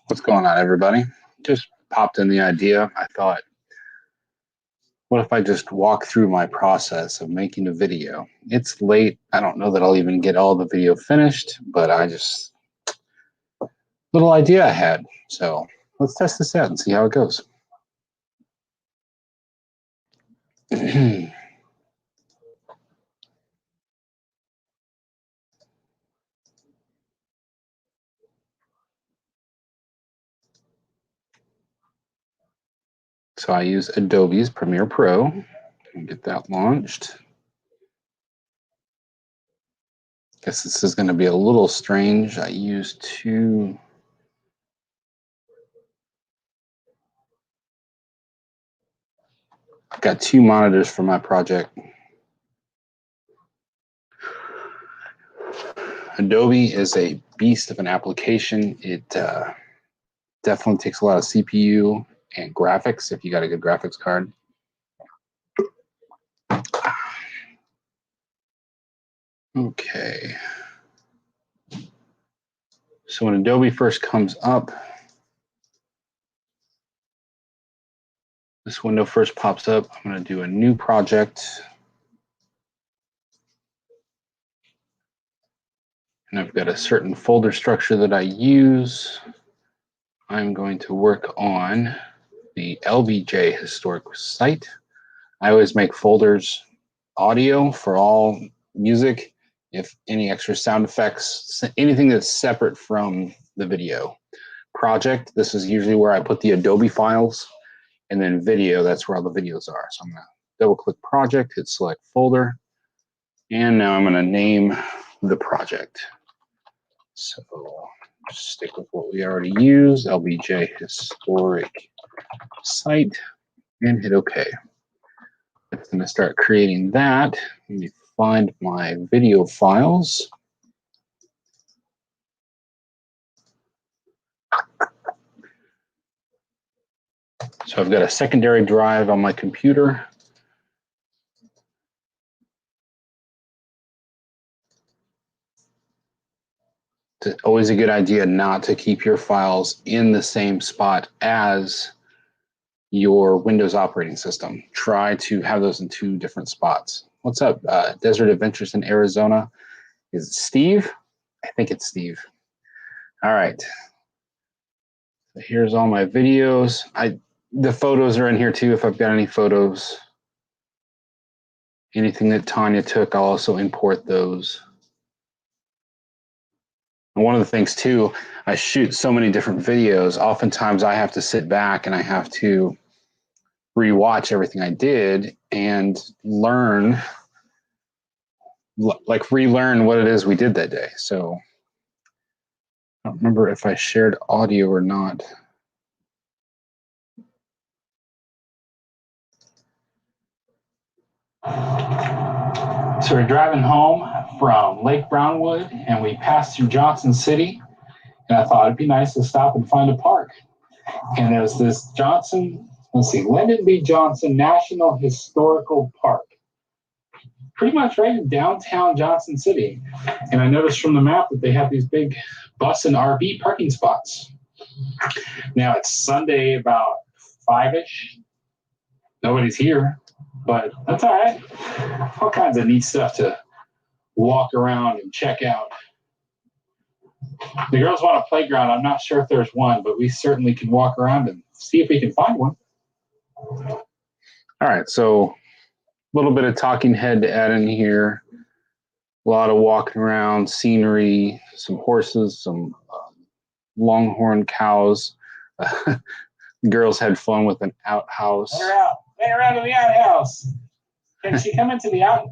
What's going on, everybody? Just popped in the idea. I thought, what if I just walk through my process of making a video? It's late. I don't know that I'll even get all the video finished, but little idea I had. So let's test this out and see how it goes. So I use Adobe's Premiere Pro and get that launched. Guess this is going to be a little strange. I use I've got two monitors for my project. Adobe is a beast of an application. It definitely takes a lot of CPU and graphics if you got a good graphics card. Okay. So when Adobe first comes up, this window first pops up. I'm going to do a new project. And I've got a certain folder structure that I use. I'm going to work on the LBJ historic site. I always make folders audio for all music. If any extra sound effects, anything that's separate from the video. Project, this is usually where I put the Adobe files, and then video, that's where all the videos are. So I'm going to double click project, hit select folder, and now I'm going to name the project. So just stick with what we already used, LBJ historic site, and hit OK. It's going to start creating that. Let me find my video files. So I've got a secondary drive on my computer. It's always a good idea not to keep your files in the same spot as your Windows operating system. Try to have those in two different spots. What's up, Desert Adventures in Arizona? Is it Steve? I think it's Steve. All right. So here's all my videos. The photos are in here too if I've got any photos. Anything that Tanya took, I'll also import those. And one of the things too, I shoot so many different videos. Oftentimes I have to sit back and I have to rewatch everything I did and learn, like relearn what it is we did that day. So I don't remember if I shared audio or not. So we're driving home from Lake Brownwood and we passed through Johnson City. And I thought it'd be nice to stop and find a park. And there's this Lyndon B. Johnson National Historical Park. Pretty much right in downtown Johnson City. And I noticed from the map that they have these big bus and RV parking spots. Now it's Sunday about 5-ish. Nobody's here, but that's all right. All kinds of neat stuff to walk around and check out. The girls want a playground. I'm not sure if there's one, but we certainly can walk around and see if we can find one. All right, so a little bit of talking head to add in here. A lot of walking around, scenery, some horses, some longhorn cows. Girls had fun with an outhouse. Let her out. Let her out of the outhouse. Can she come into the out?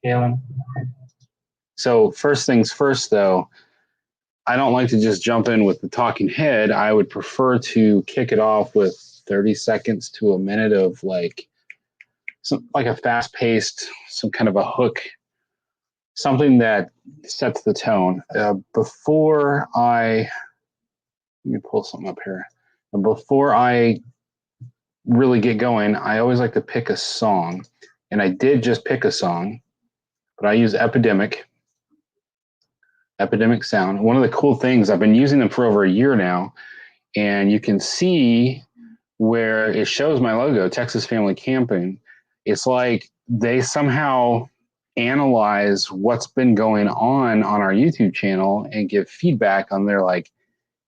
Kaylin. So first things first, though, I don't like to just jump in with the talking head. I would prefer to kick it off with 30 seconds to a minute of like a fast-paced, some kind of a hook, something that sets the tone. Let me pull something up here. Before I really get going, I always like to pick a song. And I did just pick a song, but I use Epidemic Sound. One of the cool things, I've been using them for over a year now, And you can see where it shows my logo, Texas Family Camping. It's like they somehow analyze what's been going on our YouTube channel and give feedback on their, like,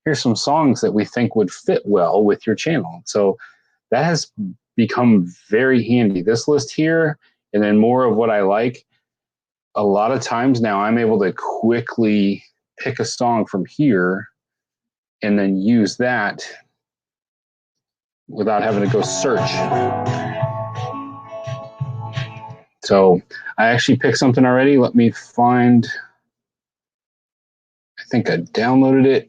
here's some songs that we think would fit well with your channel. So that has become very handy. This list here, and then more of what I like. A lot of times now I'm able to quickly pick a song from here and then use that without having to go search. So I actually picked something already. Let me find, I think I downloaded it.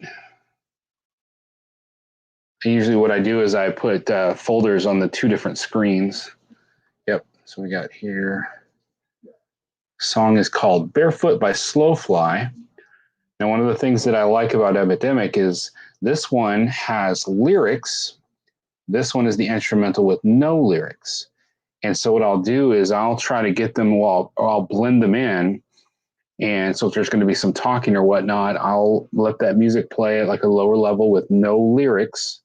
And usually what I do is I put folders on the 2 different screens. Yep, so we got here. Song is called Barefoot by Slowfly. Now, one of the things that I like about Epidemic is this one has lyrics. This one is the instrumental with no lyrics. And so what I'll do is I'll try to get them, or I'll blend them in. And so if there's going to be some talking or whatnot, I'll let that music play at like a lower level with no lyrics.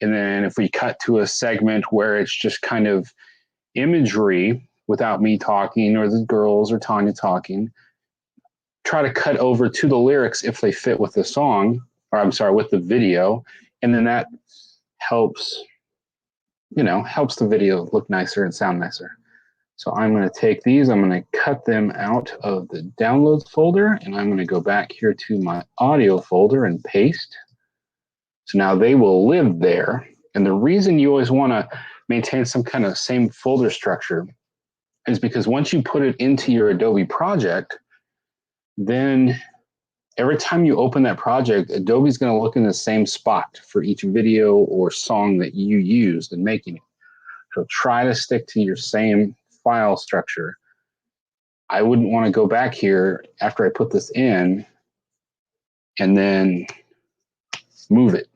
And then if we cut to a segment where it's just kind of imagery without me talking or the girls or Tanya talking, try to cut over to the lyrics if they fit with the song, or I'm sorry, with the video. And then that helps, helps the video look nicer and sound nicer. So I'm going to take these, I'm going to cut them out of the downloads folder, and I'm going to go back here to my audio folder and paste. So now they will live there. And the reason you always want to maintain some kind of same folder structure is because once you put it into your Adobe project, then every time you open that project, Adobe's going to look in the same spot for each video or song that you used in making it. So try to stick to your same file structure. I wouldn't want to go back here after I put this in and then move it.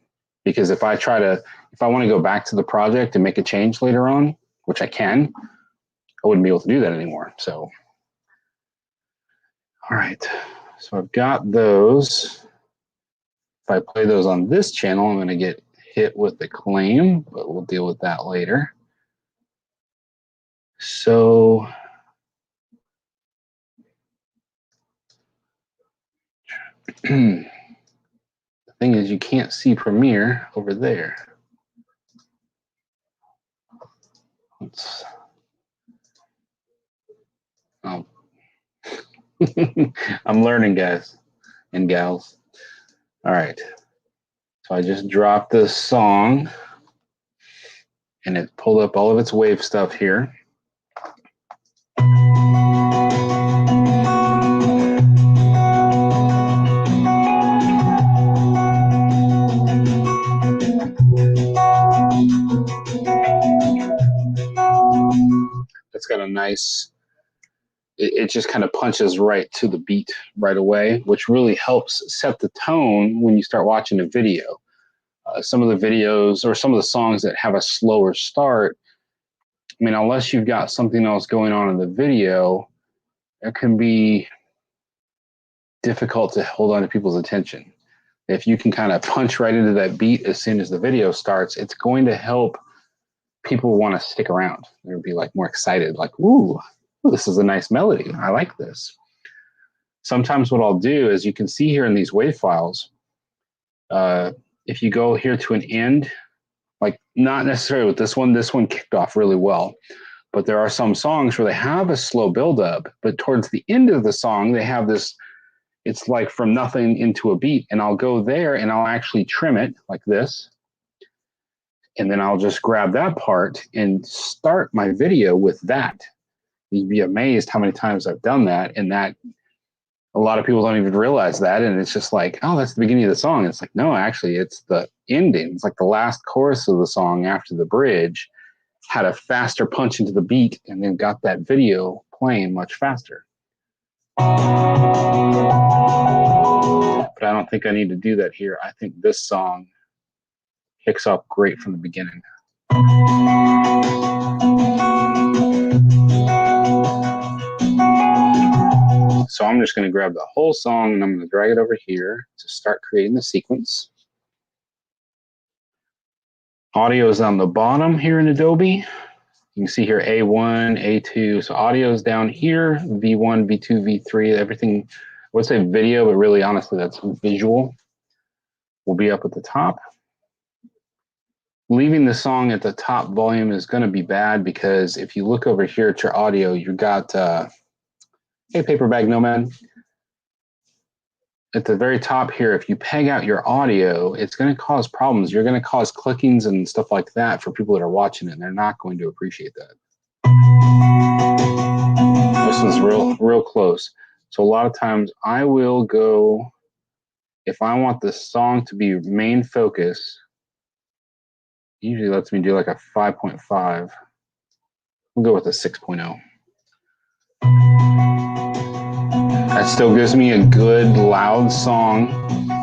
Because if I want to go back to the project and make a change later on, which I can, I wouldn't be able to do that anymore. So, all right. So I've got those. If I play those on this channel, I'm going to get hit with the claim, but we'll deal with that later. So the thing is, you can't see Premiere over there. Oh. I'm learning, guys and gals. All right. So I just dropped this song, and it pulled up all of its wave stuff here. It's got a nice, it just kind of punches right to the beat right away, which really helps set the tone when you start watching a video. Some of the videos or some of the songs that have a slower start, I mean, unless you've got something else going on in the video, it can be difficult to hold on to people's attention. If you can kind of punch right into that beat as soon as the video starts, it's going to help people want to stick around. They'll be like more excited, like, ooh, this is a nice melody. I like this. Sometimes what I'll do is, you can see here in these WAV files, if you go here to an end, like not necessarily with this one kicked off really well, but there are some songs where they have a slow buildup, but towards the end of the song, they have this, it's like from nothing into a beat, and I'll go there and I'll actually trim it like this. And then I'll just grab that part and start my video with that. You'd be amazed how many times I've done that, and that a lot of people don't even realize that. And it's just like, oh, that's the beginning of the song. It's like, no, actually, it's the ending. It's like the last chorus of the song after the bridge had a faster punch into the beat and then got that video playing much faster. But I don't think I need to do that here. I think this song kicks off great from the beginning. So I'm just going to grab the whole song and I'm going to drag it over here to start creating the sequence. Audio is on the bottom here in Adobe. You can see here A1, A2. So audio is down here, V1, V2, V3, everything. I would say video, but really, honestly, that's visual. Will be up at the top. Leaving the song at the top volume is going to be bad because if you look over here at your audio, you've got, hey, Paper Bag Nomad. At the very top here, if you peg out your audio, it's going to cause problems. You're going to cause clickings and stuff like that for people that are watching it, and they're not going to appreciate that. This one's real close. So a lot of times I will go, if I want the song to be main focus, usually lets me do like a 5.5. We'll go with a 6.0. That still gives me a good loud song,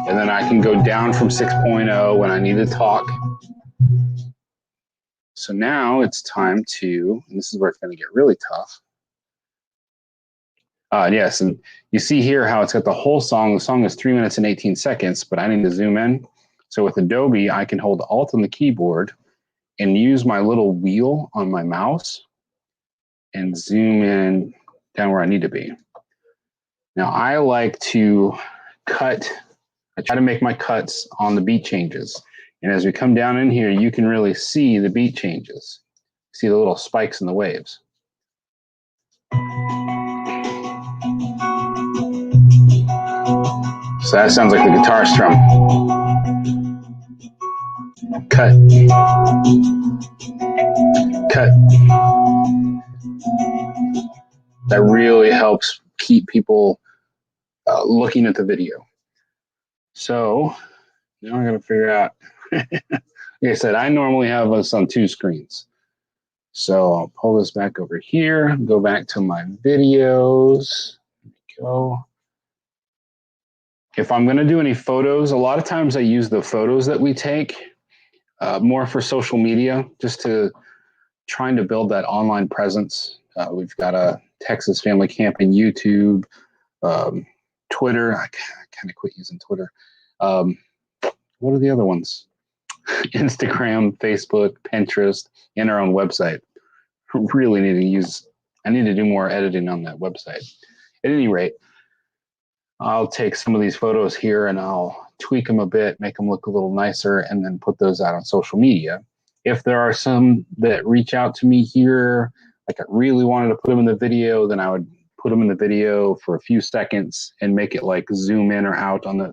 and then I can go down from 6.0 when I need to talk. So now it's time to, and this is where it's going to get really tough. Yes, and you see here how it's got the whole song. The song is 3 minutes and 18 seconds, but I need to zoom in. So with Adobe, I can hold Alt on the keyboard and use my little wheel on my mouse and zoom in down where I need to be. Now I like to cut, I try to make my cuts on the beat changes. And as we come down in here, you can really see the beat changes. See the little spikes in the waves. So that sounds like the guitar strum. Cut. Cut. That really helps keep people looking at the video. So now I'm going to figure out, like I said, I normally have us on 2 screens. So I'll pull this back over here, go back to my videos. There we go. If I'm going to do any photos, a lot of times I use the photos that we take more for social media, just to trying to build that online presence. We've got a Texas Family Camping YouTube, Twitter. I kind of quit using Twitter. What are the other ones? Instagram, Facebook, Pinterest, and our own website. Really need to use, I need to do more editing on that website. At any rate, I'll take some of these photos here and I'll tweak them a bit, make them look a little nicer, and then put those out on social media. If there are some that reach out to me here, like I really wanted to put them in the video, then I would put them in the video for a few seconds and make it like zoom in or out on the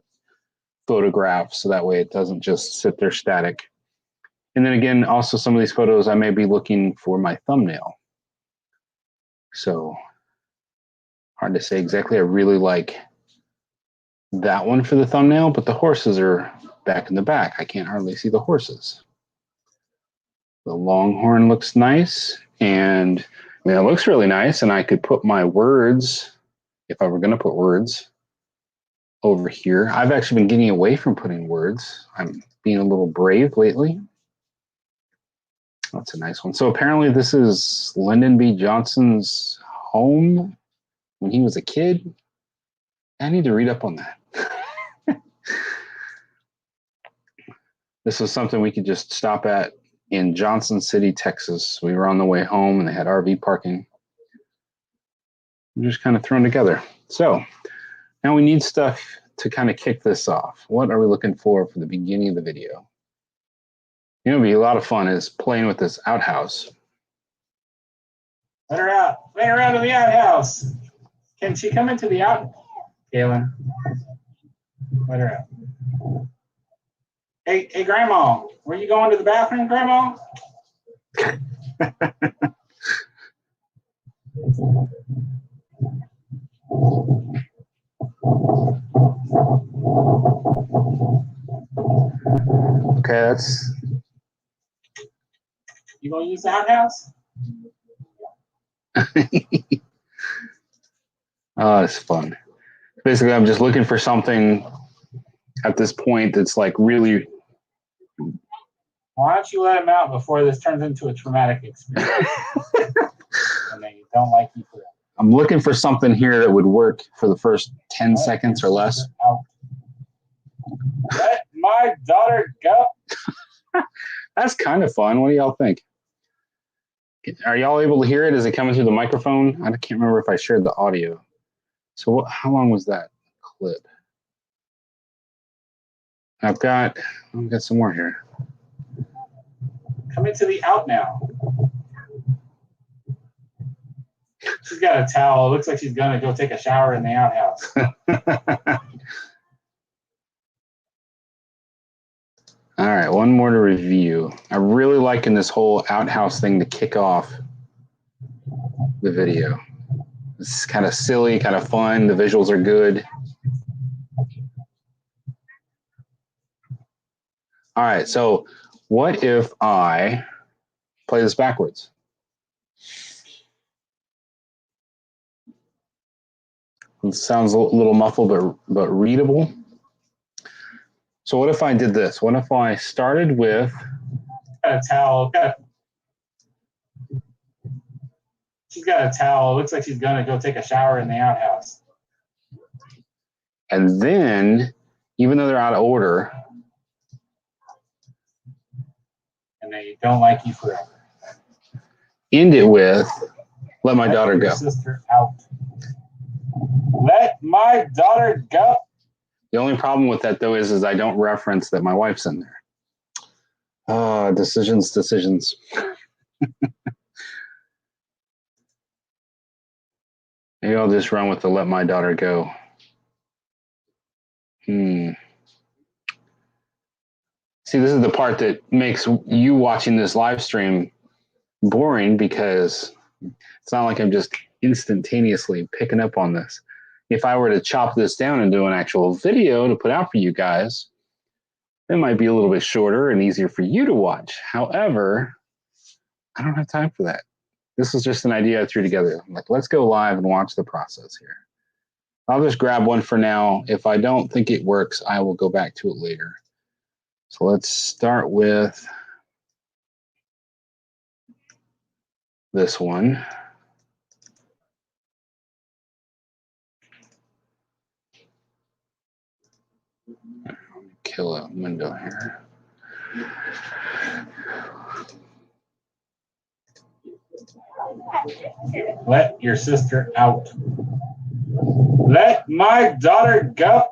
photograph, so that way it doesn't just sit there static. And then again, also some of these photos I may be looking for my thumbnail. So hard to say exactly. I really like that one for the thumbnail, but the horses are back in the back. I can't hardly see the horses. The longhorn looks nice, and I mean, it looks really nice, and I could put my words, if I were going to put words, over here. I've actually been getting away from putting words. I'm being a little brave lately. That's a nice one. So apparently this is Lyndon B. Johnson's home when he was a kid. I need to read up on that. This is something we could just stop at in Johnson City, Texas. We were on the way home and they had RV parking. I'm just kind of thrown together. So now we need stuff to kind of kick this off. What are we looking for the beginning of the video? You know, it'd be a lot of fun is playing with this outhouse. Let her out. Let her out of the outhouse. Can she come into the out? Kaylin, let her out. Hey, Grandma, were you going to the bathroom, Grandma? Okay, that's... You gonna use the outhouse? Oh, it's fun. Basically, I'm just looking for something at this point that's like really... Why don't you let him out before this turns into a traumatic experience? And they don't like you for that. I'm looking for something here that would work for the first 10 seconds or less. Let my daughter go. That's kind of fun. What do y'all think? Are y'all able to hear it? Is it coming through the microphone? I can't remember if I shared the audio. So how long was that clip? I've got some more here. Come into the out now. She's got a towel. It looks like she's gonna go take a shower in the outhouse. All right, one more to review. I'm really liking this whole outhouse thing to kick off the video. It's kind of silly, kind of fun. The visuals are good. All right, so what if I play this backwards? It sounds a little muffled, but readable. So what if I did this? What if I started with Got a towel. She's got a towel. It looks like she's gonna go take a shower in the outhouse. And then, even though they're out of order, and they don't like you forever. End it with, let my daughter go. Let your sister out. Let my daughter go. The only problem with that, though, is I don't reference that my wife's in there. Decisions. Maybe I'll just run with the let my daughter go. See, this is the part that makes you watching this live stream boring, because it's not like I'm just instantaneously picking up on this. If I were to chop this down and do an actual video to put out for you guys, it might be a little bit shorter and easier for you to watch. However, I don't have time for that. This is just an idea I threw together. I'm like, let's go live and watch the process here. I'll just grab one for now. If I don't think it works, I will go back to it later. So let's start with this one. Kill a window here. Let your sister out. Let my daughter go.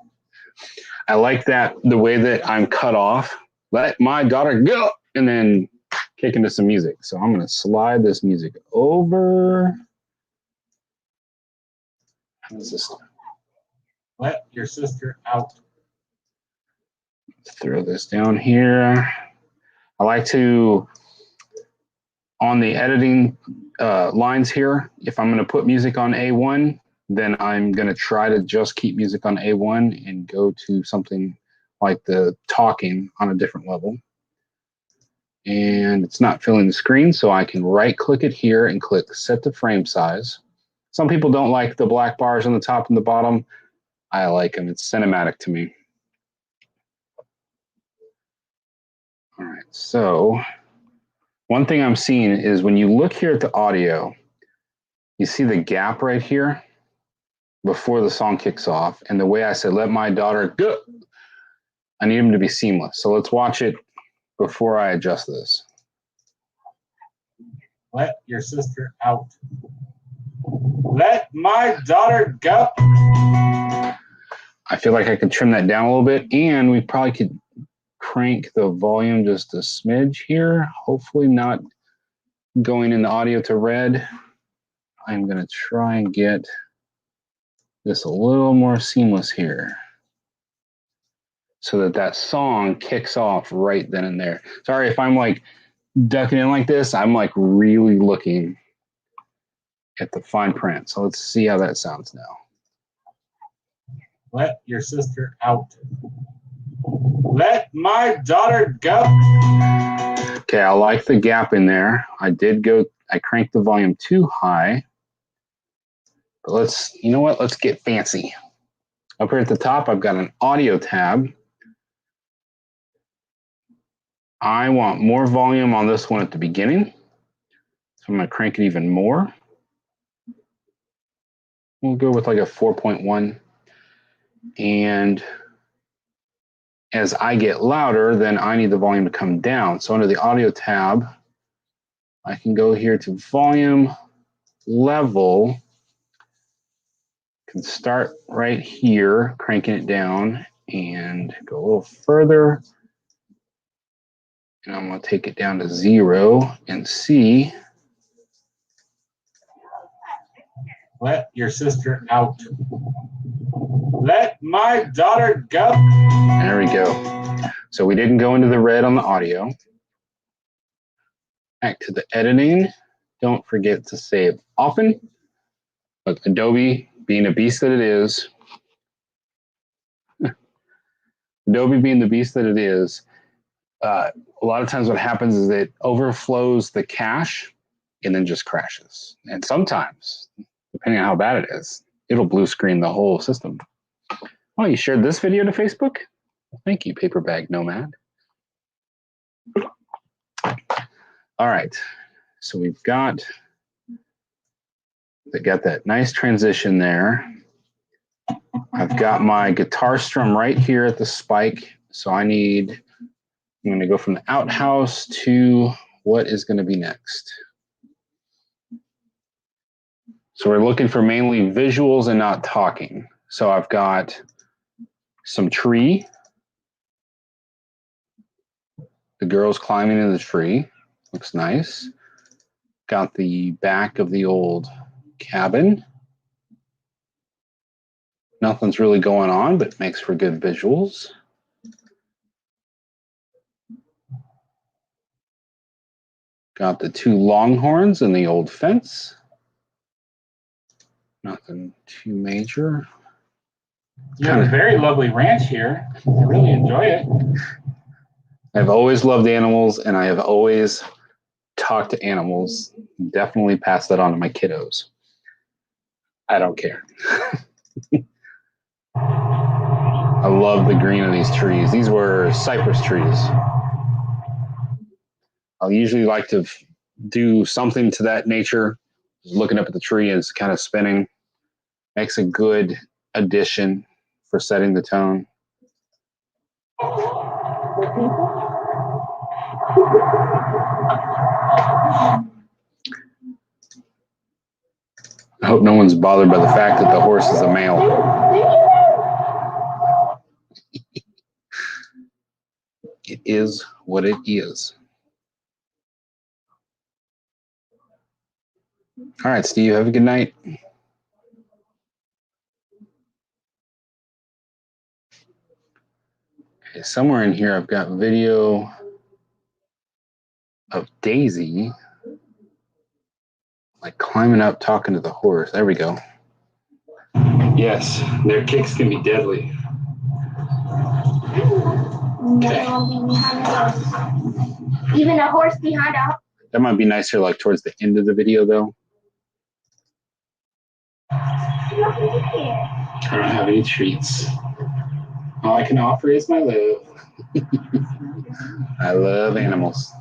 I like that, the way that I'm cut off. Let my daughter go, and then kick into some music. So I'm going to slide this music over. How's this? Let your sister out. Throw this down here. I like to, on the editing lines here, if I'm going to put music on A1, then I'm going to try to just keep music on A1 and go to something like the talking on a different level. And it's not filling the screen, so I can right click it here and click set to frame size. Some people don't like the black bars on the top and the bottom. I like them. It's cinematic to me. All right, so one thing I'm seeing is when you look here at the audio, you see the gap right here before the song kicks off. And the way I said, let my daughter go, I need them to be seamless. So let's watch it before I adjust this. Let your sister out. Let my daughter go. I feel like I could trim that down a little bit, and we probably could crank the volume just a smidge here. Hopefully not going in the audio to red. I'm going to try and get this a little more seamless here so that that song kicks off right then and there. Sorry if I'm like ducking in like this. I'm like really looking at the fine print. So let's see how that sounds now. Let your sister out. Let my daughter go. Okay, I like the gap in there. I cranked the volume too high. But you know what? Let's get fancy. Up here at the top, I've got an audio tab. I want more volume on this one at the beginning. So I'm going to crank it even more. We'll go with like a 4.1. And as I get louder, then I need the volume to come down. So under the audio tab, I can go here to volume level, can start right here, cranking it down and go a little further. And I'm going to take it down to 0 and see. Let your sister out. Let my daughter go. There we go. So we didn't go into the red on the audio. Back to the editing. Don't forget to save often. Look, Adobe being a beast that it is. Adobe being the beast that it is. A lot of times what happens is it overflows the cache and then just crashes. And sometimes, depending on how bad it is, it'll blue screen the whole system. Oh, you shared this video to Facebook? Well, thank you, Paper Bag Nomad. All right, so we've got that nice transition there. I've got my guitar strum right here at the spike. So I'm going to go from the outhouse to what is going to be next. So we're looking for mainly visuals and not talking. So I've got some tree. The girl's climbing in the tree. Looks nice. Got the back of the old cabin. Nothing's really going on, but makes for good visuals. Got the 2 longhorns and the old fence. Nothing too major. You have a very lovely ranch here. I really enjoy it. I've always loved animals, and I have always talked to animals. Definitely pass that on to my kiddos. I don't care. I love the green of these trees. These were cypress trees. I'll usually like to do something to that nature. Just looking up at the tree and it's kind of spinning. Makes a good addition for setting the tone. I hope no one's bothered by the fact that the horse is a male. It is what it is. All right, Steve, have a good night. Okay, somewhere in here I've got video of Daisy like climbing up, talking to the horse. There we go. Yes, their kicks can be deadly. Okay. Even a horse behind a horse. That might be nicer like towards the end of the video though. I don't have any treats. All I can offer is my love. I love animals.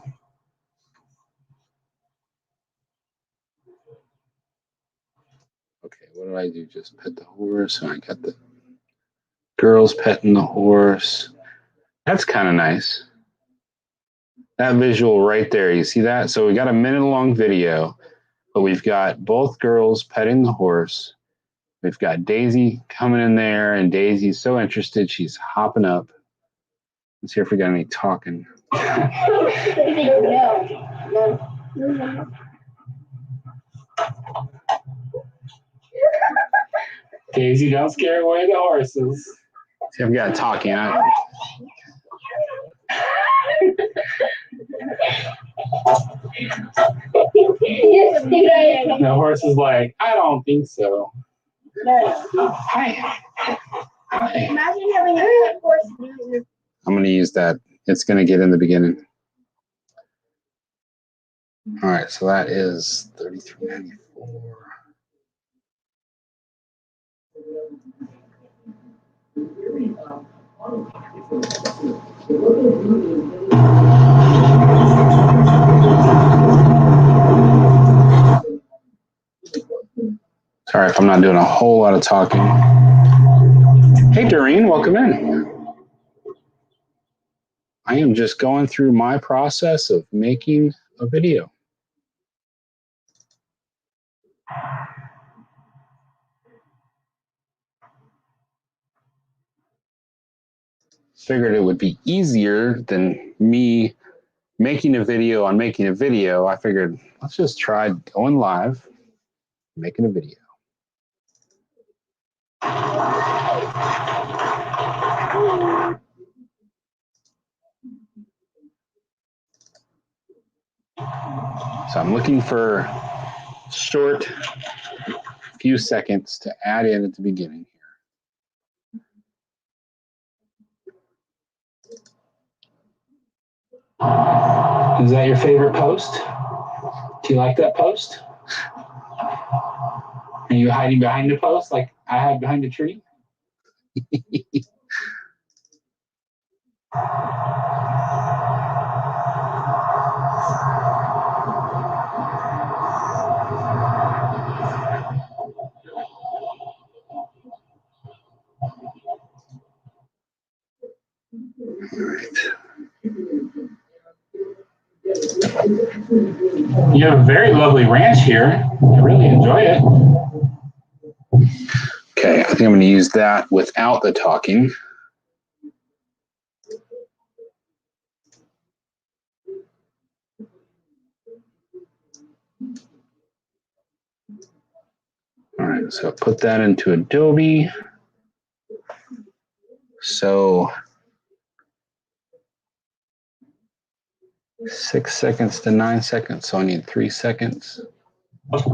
Okay, what did I do? Just pet the horse. And I got the girls petting the horse. That's kind of nice. That visual right there, you see that? So we got a minute-long video, but we've got both girls petting the horse. We've got Daisy coming in there, and Daisy's so interested, she's hopping up. Let's see if we got any talking. Daisy, don't scare away the horses. See, I've got talking. The horse is like, I don't think so. Hi. Imagine having a pet horse. I'm going to use that. It's going to get in the beginning. All right, so that is $33.94. Sorry if I'm not doing a whole lot of talking. Hey, Doreen, welcome in. I am just going through my process of making a video. Figured it would be easier than me making a video on making a video. I figured let's just try going live, making a video. So I'm looking for short few seconds to add in at the beginning here. Is that your favorite post? Do you like that post? Are you hiding behind the post like I hide behind a tree? You have a very lovely ranch here. I really enjoy it. Okay, I think I'm going to use that without the talking. All right, so put that into Adobe. So 6 seconds to 9 seconds, so I need 3 seconds. It's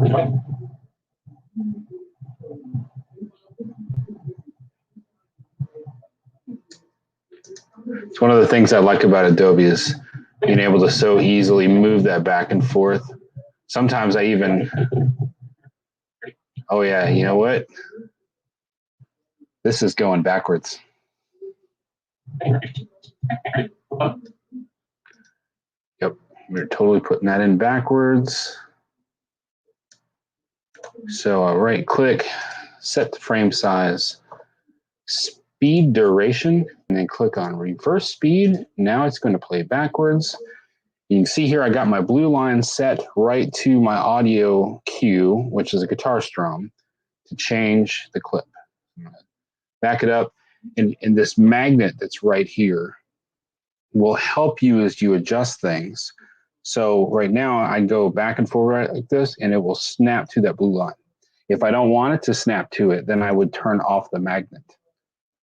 one of the things I like about Adobe is being able to so easily move that back and forth. Sometimes I even, oh yeah, you know what? This is going backwards. Yep, we're totally putting that in backwards. So I'll right click, set the frame size, speed duration, and then click on reverse speed. Now it's going to play backwards. You can see here I got my blue line set right to my audio cue, which is a guitar strum, to change the clip. Back it up, and this magnet that's right here will help you as you adjust things. So right now I go back and forward like this, and it will snap to that blue line. If I don't want it to snap to it, then I would turn off the magnet.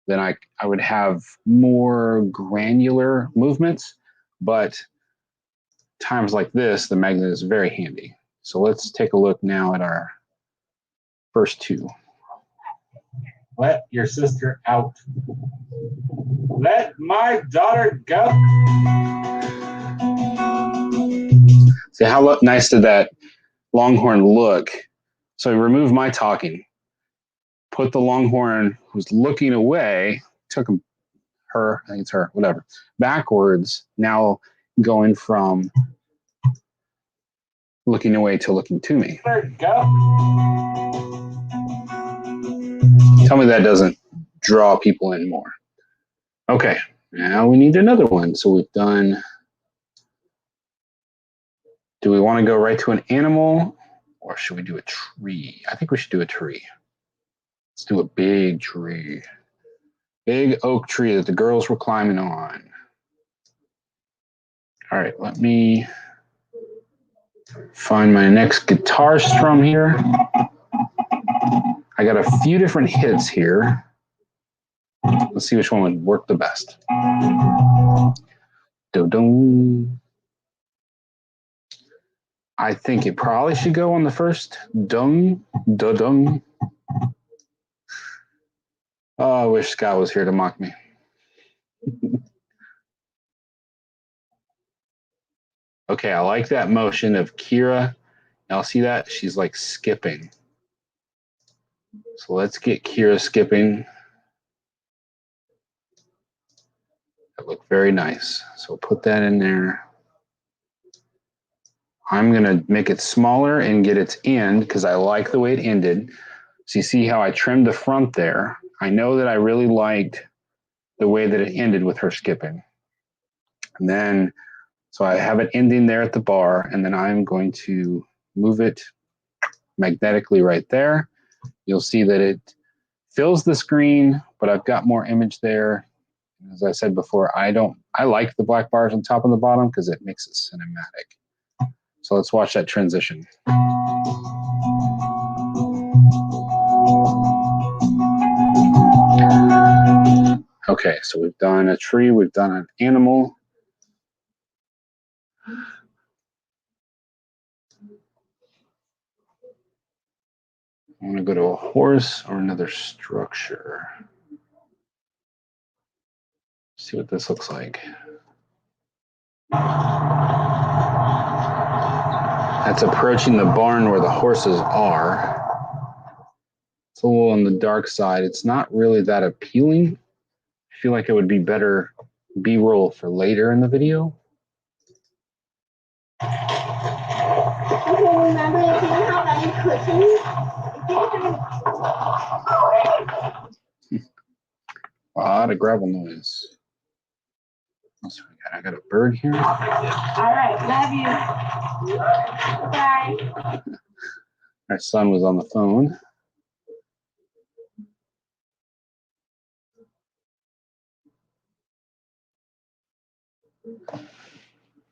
Then I would have more granular movements, but times like this, the magnet is very handy. So let's take a look now at our first two. Let your sister out. Let my daughter go. See how nice did that Longhorn look? So I remove my talking, put the Longhorn who's looking away, took her, I think it's her, whatever, backwards, now going from looking away to looking to me. Let her go. Tell me that doesn't draw people in more. Okay, now we need another one. So we've done, do we want to go right to an animal or should we do a tree? I think we should do a tree. Let's do a big tree. Big oak tree that the girls were climbing on. All right, let me find my next guitar strum here. I got a few different hits here. Let's see which one would work the best. Do-dum. I think it probably should go on the first. Dung, da-dung. Oh, I wish Scott was here to mock me. Okay, I like that motion of Kira. Y'all see that? She's like skipping. So let's get Kira skipping. That looked very nice. So put that in there. I'm gonna make it smaller and get its end because I like the way it ended. So you see how I trimmed the front there. I know that I really liked the way that it ended with her skipping. And then, so I have it ending there at the bar, and then I'm going to move it magnetically right there. You'll see that it fills the screen, but I've got more image there. As I said before, I like the black bars on top and the bottom because it makes it cinematic. So let's watch that transition. Okay, so we've done a tree, we've done an animal. I want to go to a horse or another structure. See what this looks like. That's approaching the barn where the horses are. It's a little on the dark side. It's not really that appealing. I feel like it would be better B-roll for later in the video. Okay, remember if you have any cushions, A lot of gravel noise. What else we got? I got a bird here. all right, love you. Bye. My son was on the phone.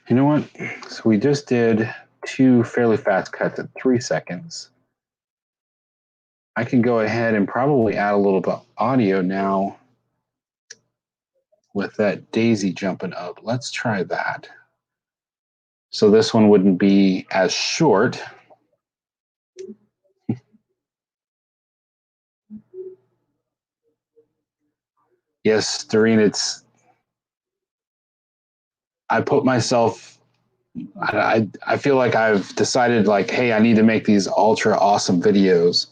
You know what? So we just did 2 fairly fast cuts at 3 seconds. I can go ahead and probably add a little bit of audio now with that daisy jumping up. Let's try that. So this one wouldn't be as short. Yes, Doreen, I put myself, I feel like I've decided like, hey, I need to make these ultra awesome videos.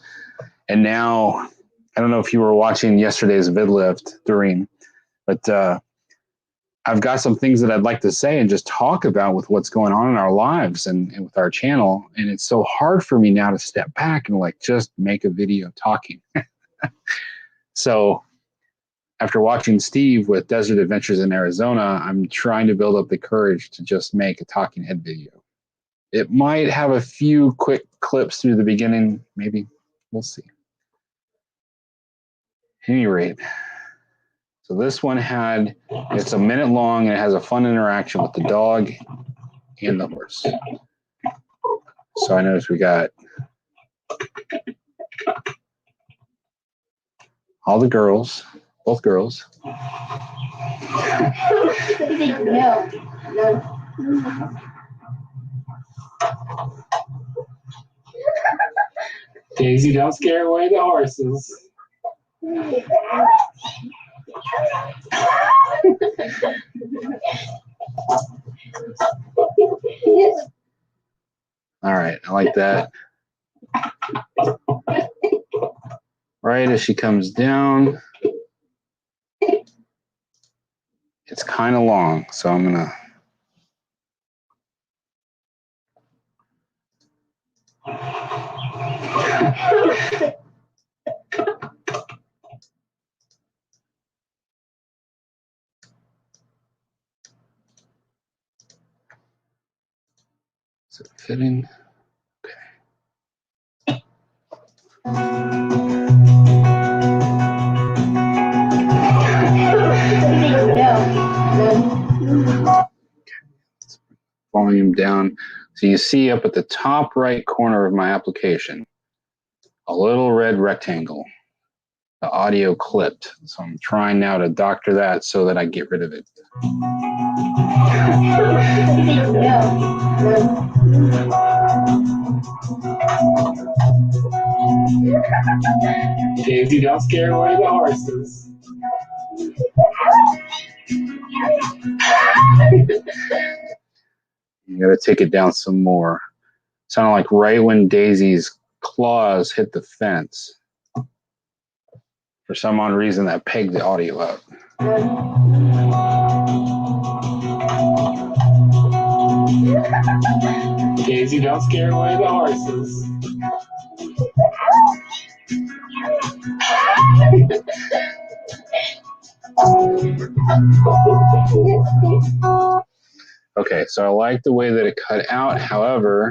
And now, I don't know if you were watching yesterday's VidLift, Doreen, but I've got some things that I'd like to say and just talk about with what's going on in our lives and with our channel. And it's so hard for me now to step back and like just make a video talking. So after watching Steve with Desert Adventures in Arizona, I'm trying to build up the courage to just make a talking head video. It might have a few quick clips through the beginning, maybe. We'll see. At any rate, so this one it's a minute long and it has a fun interaction with the dog and the horse. So I noticed we got all the girls, both girls. Daisy, don't scare away the horses. All right, I like that. Right as she comes down, it's kind of long, so I'm gonna. Is it fitting? Okay. Volume down. So you see up at the top right corner of my application, a little red rectangle, the audio clipped. So I'm trying now to doctor that so that I get rid of it. Daisy, don't scare away the horses. You gotta take it down some more. Sounded like right when Daisy's claws hit the fence. For some odd reason, that pegged the audio up. Daisy, don't scare away the horses. Okay, so I like the way that it cut out. However,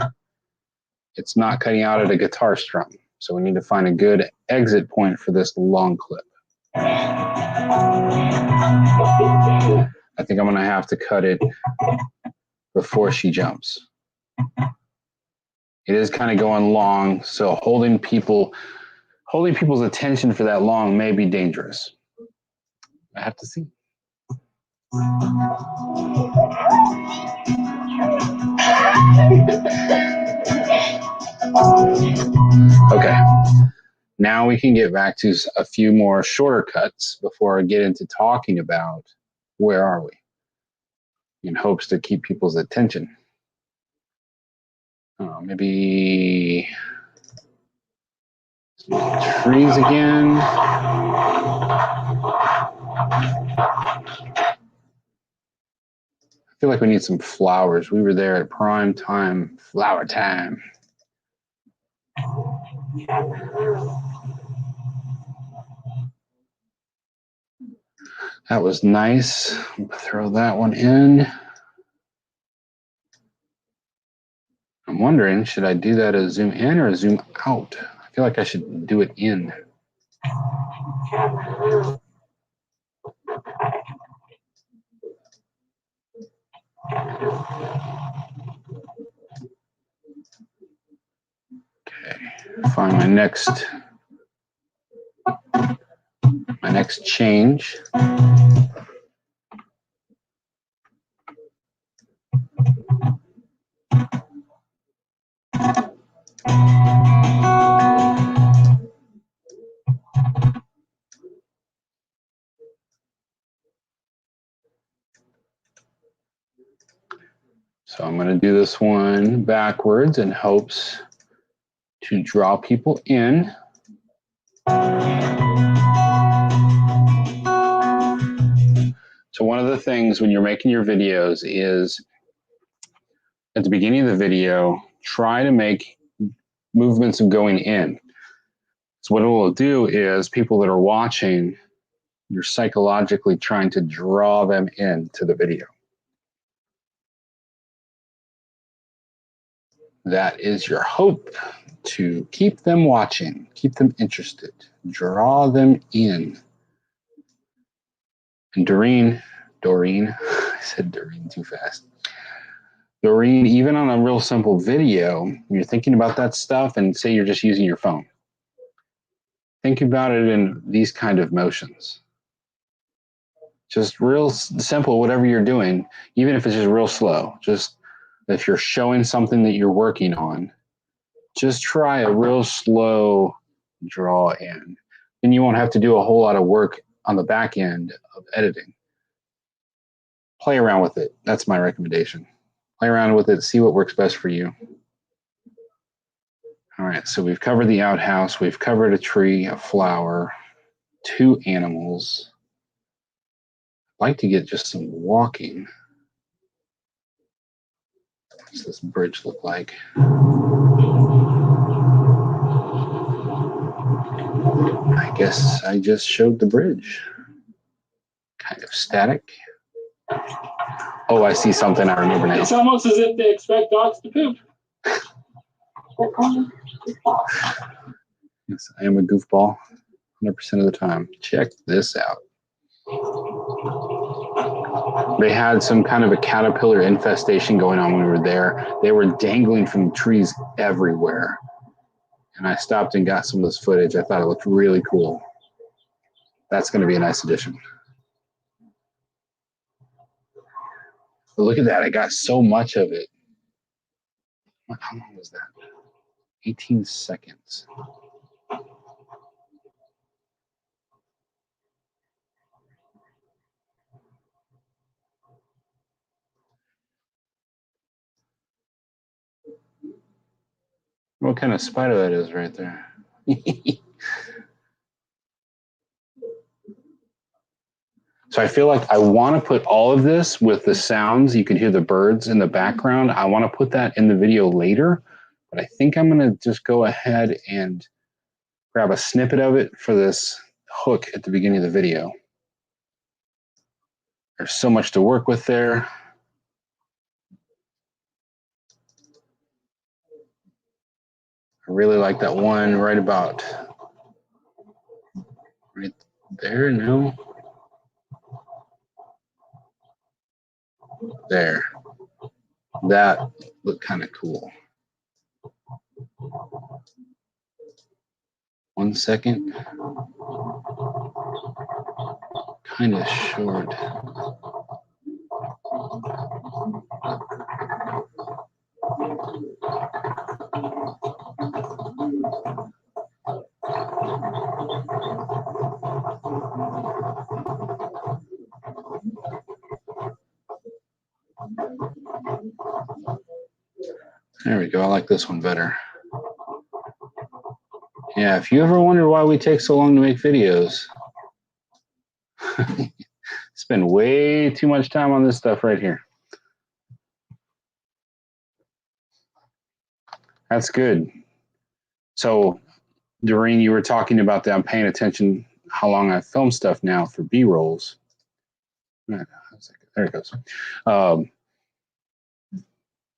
it's not cutting out at a guitar strum. So we need to find a good exit point for this long clip. I think I'm going to have to cut it before she jumps. It is kind of going long, so holding people's attention for that long may be dangerous. I have to see. Okay, now we can get back to a few more shorter cuts before I get into talking about where are we, in hopes to keep people's attention. Maybe some trees again. I feel like we need some flowers. We were there at prime time, flower time. That was nice. Throw that one in. I'm wondering, should I do that as zoom in or zoom out? I feel like I should do it in. Okay, find my next change. So I'm going to do this one backwards in hopes to draw people in. So one of the things when you're making your videos is at the beginning of the video, try to make movements of going in. So what it will do is people that are watching, you're psychologically trying to draw them into the video. That is your hope, to keep them watching, keep them interested, draw them in. And Doreen, I said Doreen too fast. Doreen, even on a real simple video, when you're thinking about that stuff and say you're just using your phone, think about it in these kind of motions. Just real simple, whatever you're doing, even if it's just real slow. Just if you're showing something that you're working on, just try a real slow draw in. Then you won't have to do a whole lot of work on the back end of editing. Play around with it. That's my recommendation. Play around with it, see what works best for you. All right, so we've covered the outhouse, we've covered a tree, a flower, 2 animals. I'd like to get just some walking. What's this bridge look like? I guess I just showed the bridge. Kind of static. Oh, I see something I remember now. It's almost as if they expect dogs to poop. Yes, I am a goofball 100% of the time. Check this out. They had some kind of a caterpillar infestation going on when we were there. They were dangling from trees everywhere. And I stopped and got some of this footage. I thought it looked really cool. That's going to be a nice addition. But look at that. I got so much of it. How long was that? 18 seconds. What kind of spider that is right there? So I feel like I want to put all of this with the sounds. You can hear the birds in the background. I want to put that in the video later, but I think I'm going to just go ahead and grab a snippet of it for this hook at the beginning of the video. There's so much to work with there. I really like that one right about right there. No, there. That looked kind of cool. 1 second. Kind of short. There we go. I like this one better. Yeah, if you ever wonder why we take so long to make videos, spend way too much time on this stuff right here. That's good. So, Doreen, you were talking about that. I'm paying attention how long I film stuff now for B-rolls. There it goes.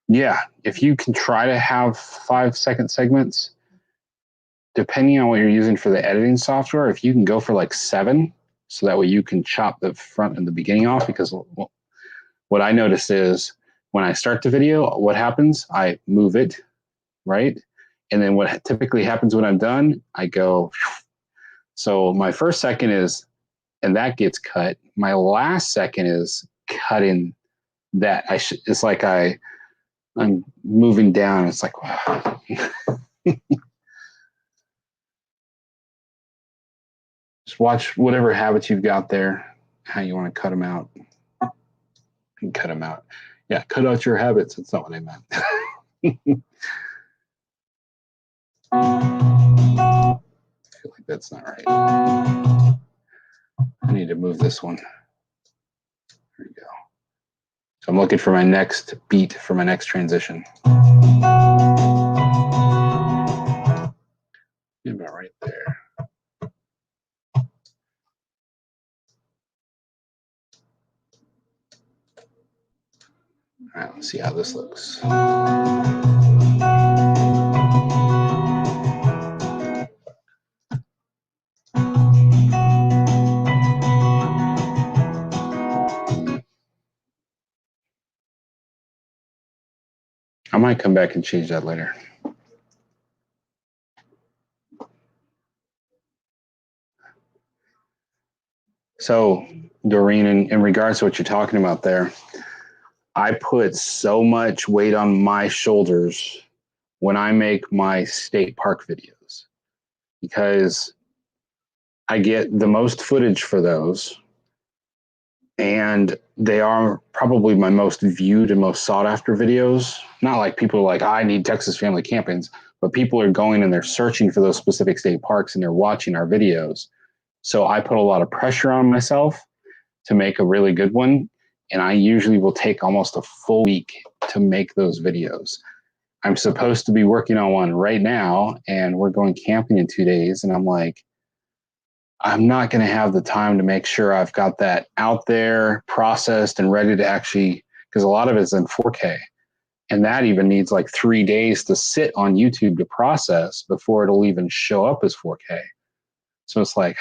Yeah, if you can try to have 5-second segments, depending on what you're using for the editing software, if you can go for like 7, so that way you can chop the front and the beginning off, because what I notice is when I start the video, what happens? I move it, right? And then what typically happens when I'm done, I go. So my first second is, and that gets cut. My last second is cutting that. It's like I'm moving down. It's like, wow. Just watch whatever habits you've got there, how you want to cut them out. And cut them out. Yeah, cut out your habits. That's not what I meant. I feel like that's not right. I need to move this one. There we go. So I'm looking for my next beat for my next transition. About right there. All right, let's see how this looks. I might come back and change that later. So, Doreen, in regards to what you're talking about there, I put so much weight on my shoulders when I make my state park videos, because I get the most footage for those, and they are probably my most viewed and most sought after videos. Not like people are like, I need Texas family campings, but people are going and they're searching for those specific state parks and they're watching our videos. So I put a lot of pressure on myself to make a really good one. And I usually will take almost a full week to make those videos. I'm supposed to be working on one right now, and we're going camping in 2 days. And I'm like, I'm not going to have the time to make sure I've got that out there, processed and ready to actually, because a lot of it's in 4K. And that even needs like 3 days to sit on YouTube to process before it'll even show up as 4K. So it's like,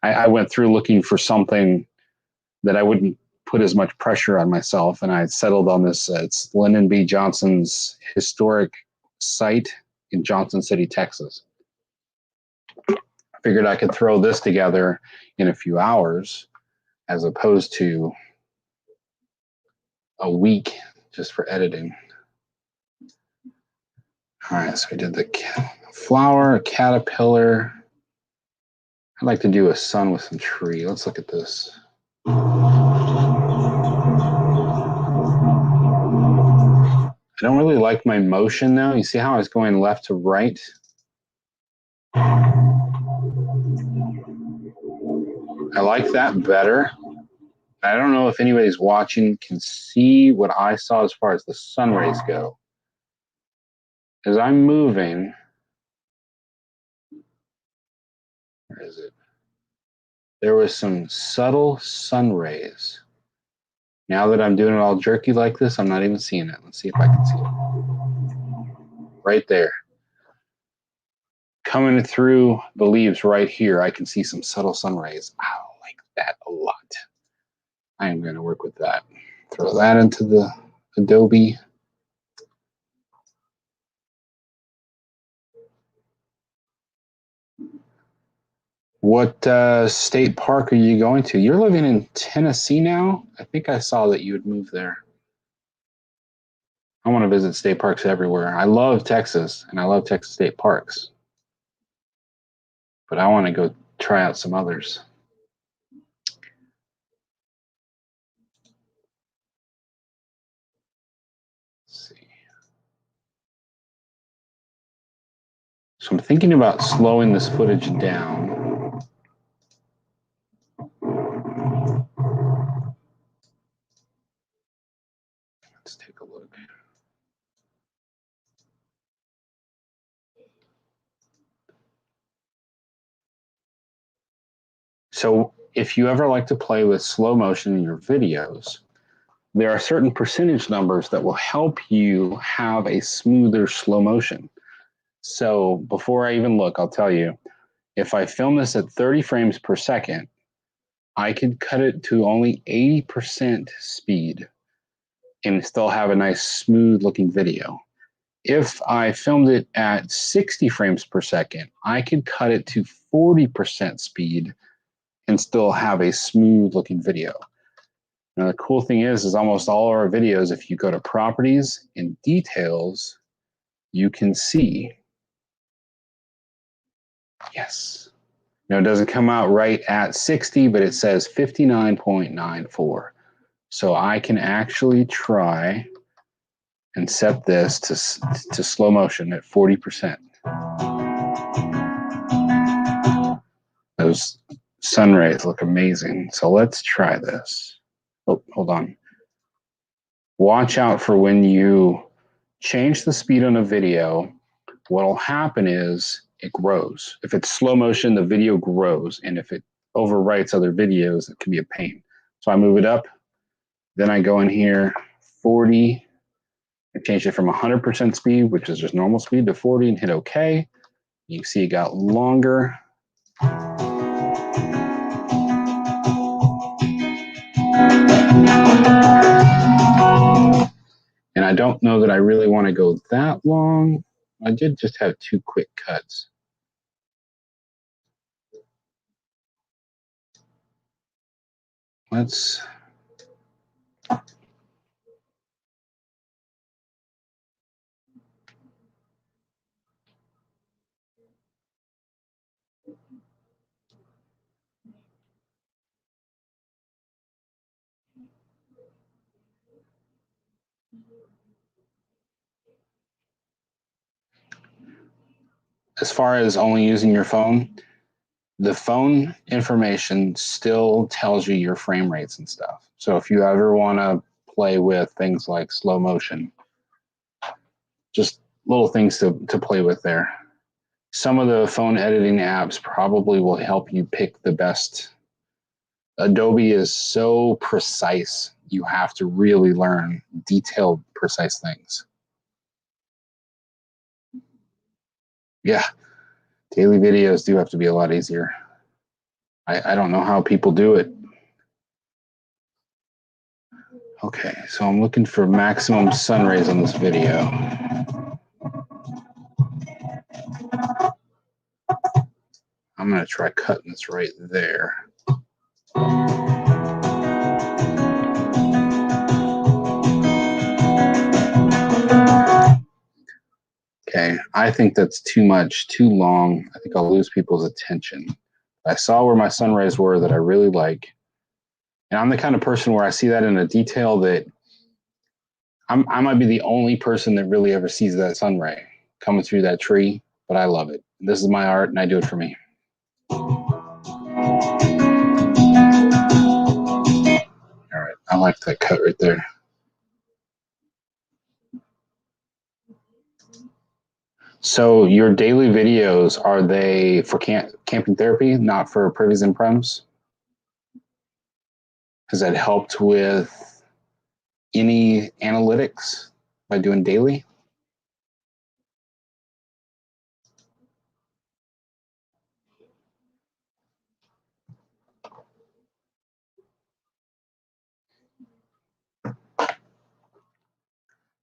I went through looking for something that I wouldn't put as much pressure on myself. And I settled on this. It's Lyndon B. Johnson's historic site in Johnson City, Texas. I figured I could throw this together in a few hours as opposed to a week just for editing. All right, so we did the flower, a caterpillar. I'd like to do a sun with some tree. Let's look at this. I don't really like my motion though. You see how I was going left to right? I like that better. I don't know if anybody's watching can see what I saw as far as the sun rays go. As I'm moving, where is it? There was some subtle sun rays. Now that I'm doing it all jerky like this, I'm not even seeing it. Let's see if I can see it. Right there. coming through the leaves right here, I can see some subtle sun rays. I like that a lot. I am going to work with that. Throw that into the Adobe. What state park are you going to? You're living in Tennessee now? I think I saw that you had moved there. I want to visit state parks everywhere. I love Texas, and I love Texas state parks. But I want to go try out some others. Let's see. So I'm thinking about slowing this footage down. Let's take a look. So if you ever like to play with slow motion in your videos, there are certain percentage numbers that will help you have a smoother slow motion. So before I even look, I'll tell you, if I film this at 30 frames per second, I could cut it to only 80% speed and still have a nice smooth looking video. If I filmed it at 60 frames per second, I could cut it to 40% speed and still have a smooth looking video. Now, the cool thing is almost all of our videos, if you go to properties and details, you can see, yes. Now, it doesn't come out right at 60, but it says 59.94. So I can actually try and set this to slow motion at 40%. Those sun rays look amazing. So let's try this. Oh, hold on. Watch out for when you change the speed on a video. What'll happen is it grows. If it's slow motion, the video grows. And if it overwrites other videos, it can be a pain. So I move it up. Then I go in here, 40. I changed it from 100% speed, which is just normal speed, to 40 and hit OK. You can see it got longer. And I don't know that I really want to go that long. I did just have 2 quick cuts. Let's as far as only using your phone, the phone information still tells you your frame rates and stuff. So if you ever want to play with things like slow motion, just little things to play with there. Some of the phone editing apps probably will help you pick the best. Adobe is so precise. You have to really learn detailed, precise things. Yeah, daily videos do have to be a lot easier. I don't know how people do it. Okay, so I'm looking for maximum sun rays on this video. I'm going to try cutting this right there. Okay, I think that's too much, too long. I think I'll lose people's attention. I saw where my sun rays were that I really like. And I'm the kind of person where I see that in a detail that I might be the only person that really ever sees that sun ray coming through that tree, but I love it. This is my art and I do it for me. All right, I like that cut right there. So your daily videos, are they for camping therapy, not for privies and prems? Has that helped with any analytics by doing daily?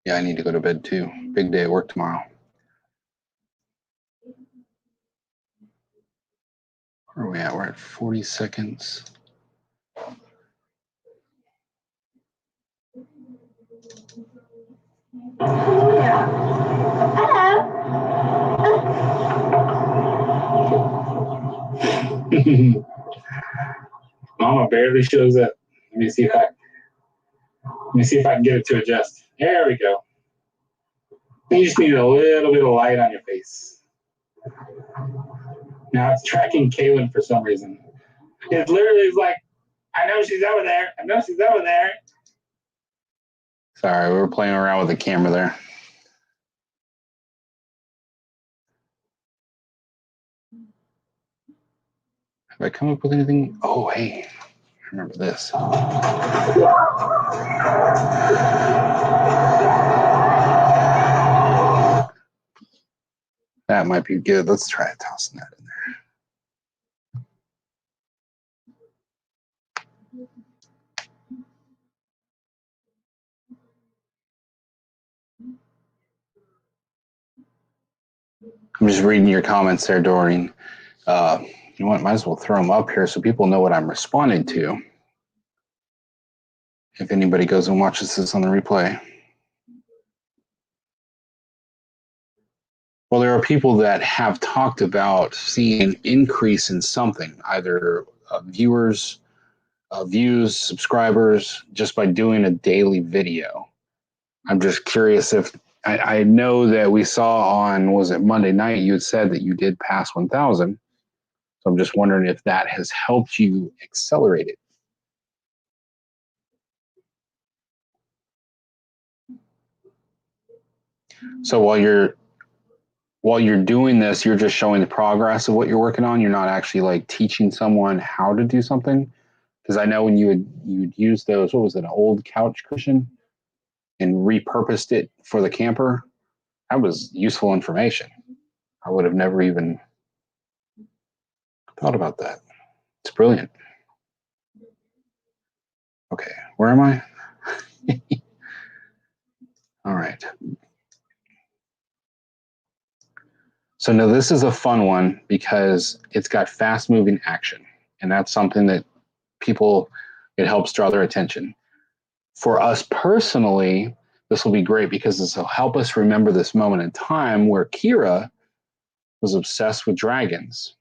Yeah, I need to go to bed too. Big day at work tomorrow. Where are we at? We're at 40 seconds. Mama barely shows up. Let me see if I can get it to adjust. There we go. You just need a little bit of light on your face. Now it's tracking Kaylin for some reason. It literally is like, I know she's over there. I know she's over there. Sorry, we were playing around with the camera there. Have I come up with anything? Oh, hey, remember this. That might be good. Let's try tossing that in there. I'm just reading your comments there, Doreen. You know what? Might as well throw them up here so people know what I'm responding to. If anybody goes and watches this on the replay. Well, there are people that have talked about seeing an increase in something, either viewers, views, subscribers, just by doing a daily video. I'm just curious if I know that we saw on, was it Monday night, you had said that you did pass 1,000. So I'm just wondering if that has helped you accelerate it. So while you're doing this, you're just showing the progress of what you're working on. You're not actually like teaching someone how to do something. Because I know when you'd use those, what was it, an old couch cushion, and repurposed it for the camper. That was useful information. I would have never even thought about that. It's brilliant. Okay, where am I? All right. So now this is a fun one because it's got fast moving action. And that's something that it helps draw their attention. For us personally, this will be great because this will help us remember this moment in time where Kira was obsessed with dragons.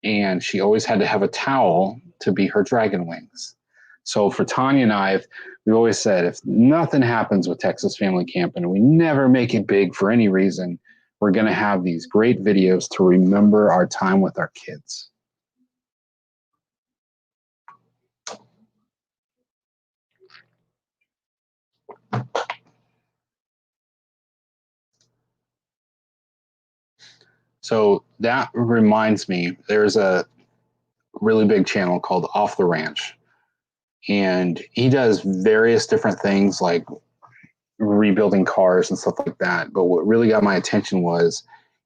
And she always had to have a towel to be her dragon wings. So for Tanya and I, we always said, if nothing happens with Texas Family Camp and we never make it big for any reason, we're going to have these great videos to remember our time with our kids. So that reminds me, there's a really big channel called Off the Ranch. And he does various different things like rebuilding cars and stuff like that. But what really got my attention was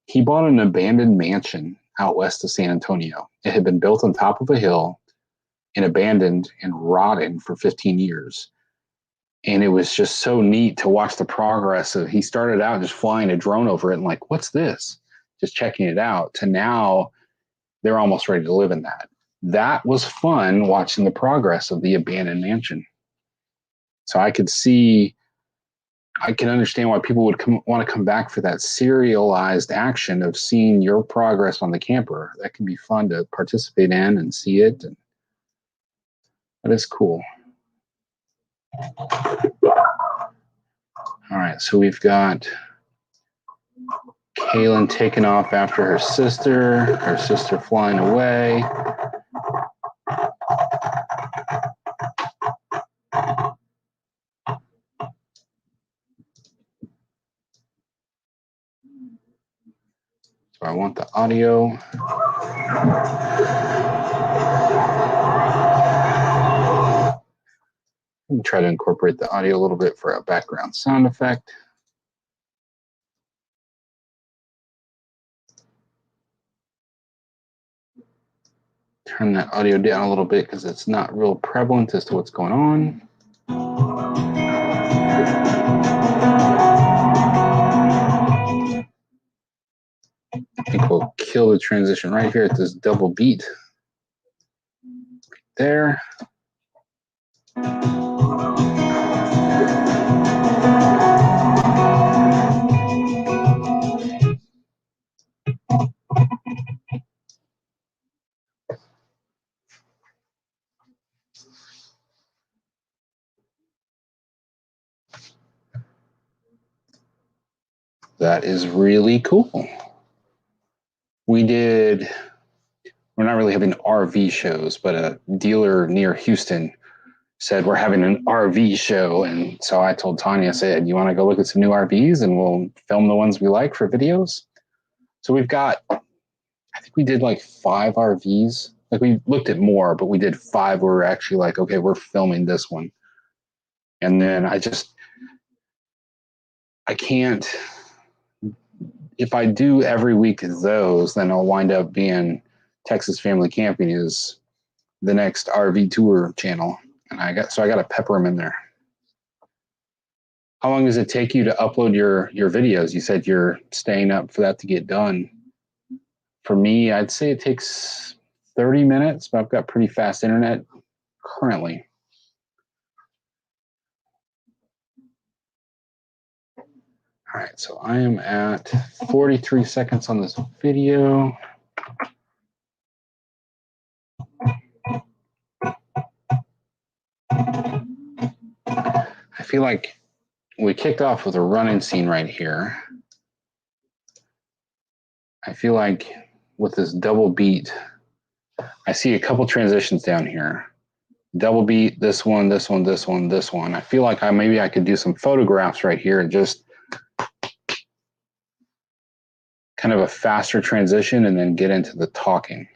he bought an abandoned mansion out west of San Antonio. It had been built on top of a hill and abandoned and rotted for 15 years. And it was just so neat to watch the progress of, he started out just flying a drone over it and like, what's this? Just checking it out, to now they're almost ready to live in that. That was fun, watching the progress of the abandoned mansion. So I can understand why people would want to come back for that serialized action of seeing your progress on the camper. That can be fun to participate in and see it. And that is cool. All right, so we've got Kaylin taking off after her sister flying away. So I want the audio. And try to incorporate the audio a little bit for a background sound effect. Turn that audio down a little bit because it's not real prevalent as to what's going on. I think we'll kill the transition right here at this double beat. There. That is really cool. We're not really having RV shows, but a dealer near Houston said we're having an RV show. And so I told Tanya, I said, you want to go look at some new RVs and we'll film the ones we like for videos? So we've got, I think we did like 5 RVs. Like we looked at more, but we did 5 where we're actually like, okay, we're filming this one. And then I can't, if I do every week those, then I'll wind up being Texas Family Camping is the next RV tour channel. And I got to pepper them in there. How long does it take you to upload your videos? You said you're staying up for that to get done. For me, I'd say it takes 30 minutes, but I've got pretty fast internet currently. All right, so I am at 43 seconds on this video. I feel like we kicked off with a running scene right here. I feel like with this double beat, I see a couple transitions down here. Double beat, this one, this one, this one, this one. I feel like maybe I could do some photographs right here and just kind of a faster transition and then get into the talking.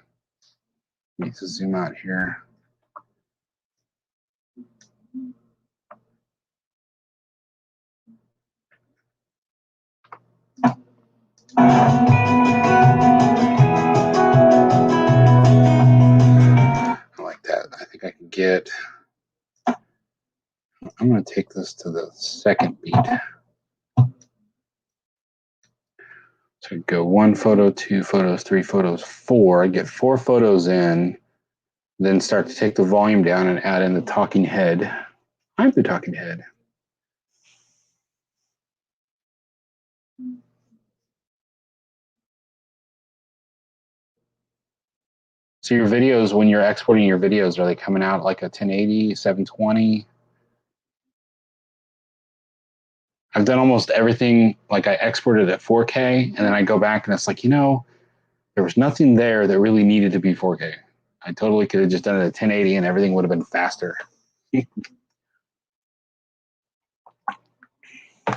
Need to zoom out here. I like that. I think I can get, I'm going to take this to the second beat. So I'd go 1 photo, 2 photos, 3 photos, 4. I'd get 4 photos in, then start to take the volume down and add in the talking head. I'm the talking head. So your videos, when you're exporting your videos, are they coming out like a 1080, 720? I've done almost everything. Like I exported at 4K and then I go back and it's like, there was nothing there that really needed to be 4K. I totally could have just done it at 1080 and everything would have been faster. All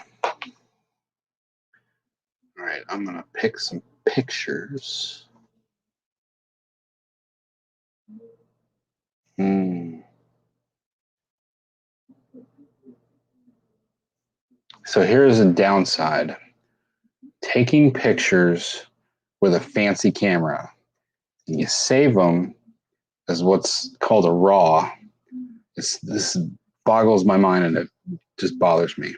right, I'm going to pick some pictures. So here's a downside. Taking pictures with a fancy camera, and you save them as what's called a RAW. This boggles my mind and it just bothers me.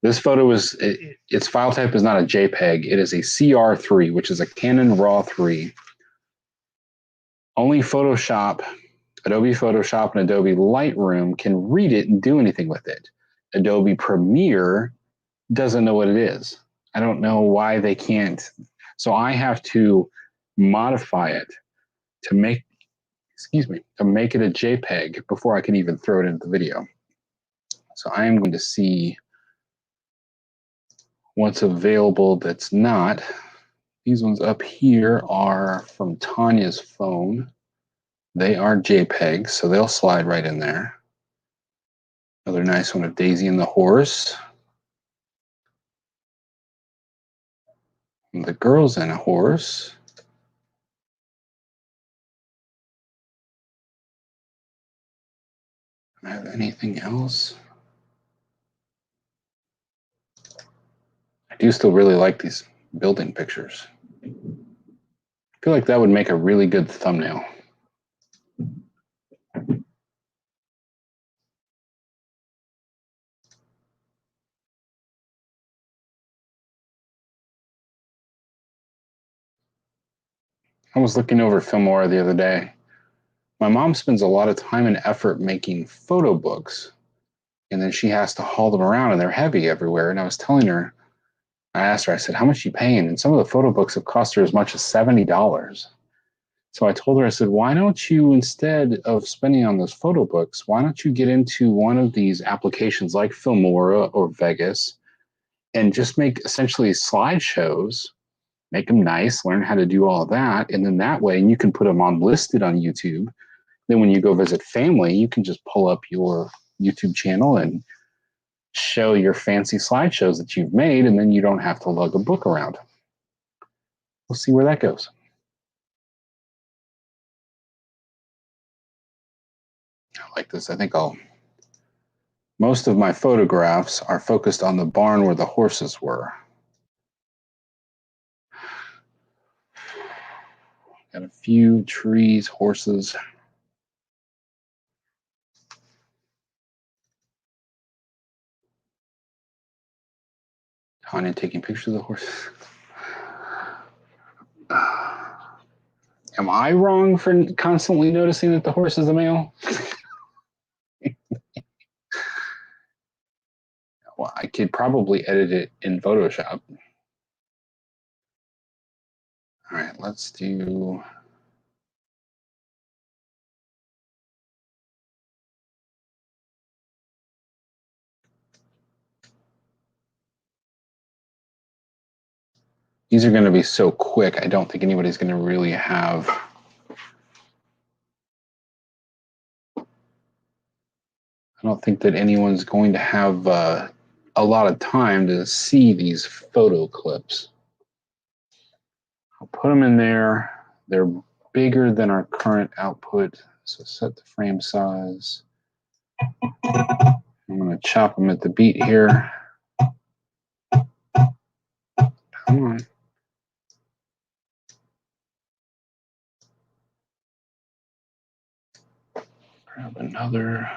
This photo its file type is not a JPEG. It is a CR3, which is a Canon RAW 3. Only Photoshop, Adobe Photoshop, and Adobe Lightroom can read it and do anything with it. Adobe Premiere doesn't know what it is. I don't know why they can't. So I have to modify it to make it a JPEG before I can even throw it into the video. So I am going to see what's available that's not. These ones up here are from Tanya's phone. They are JPEGs, so they'll slide right in there. Another nice one of Daisy and the horse. And the girls and a horse. Do I have anything else? I do still really like these building pictures. I feel like that would make a really good thumbnail. I was looking over Filmora the other day. My mom spends a lot of time and effort making photo books, and then she has to haul them around, and they're heavy everywhere. And I was telling her, I asked her, I said, how much are you paying? And some of the photo books have cost her as much as $70. So I told her, I said, why don't you, instead of spending on those photo books, why don't you get into one of these applications like Filmora or Vegas and just make essentially slideshows, make them nice, learn how to do all of that. And then that way, and you can put them on listed on YouTube. Then when you go visit family, you can just pull up your YouTube channel and show your fancy slideshows that you've made, and then you don't have to lug a book around. We'll see where that goes. I like this. I think most of my photographs are focused on the barn where the horses were. Got a few trees, horses. Tanya taking pictures of the horses. Am I wrong for constantly noticing that the horse is a male? Well, I could probably edit it in Photoshop. All right, let's do. These are going to be so quick. I don't think anybody's going to really have. I don't think that anyone's going to have a lot of time to see these photo clips. I'll put them in there. They're bigger than our current output. So set the frame size. I'm going to chop them at the beat here. Come on. Grab another.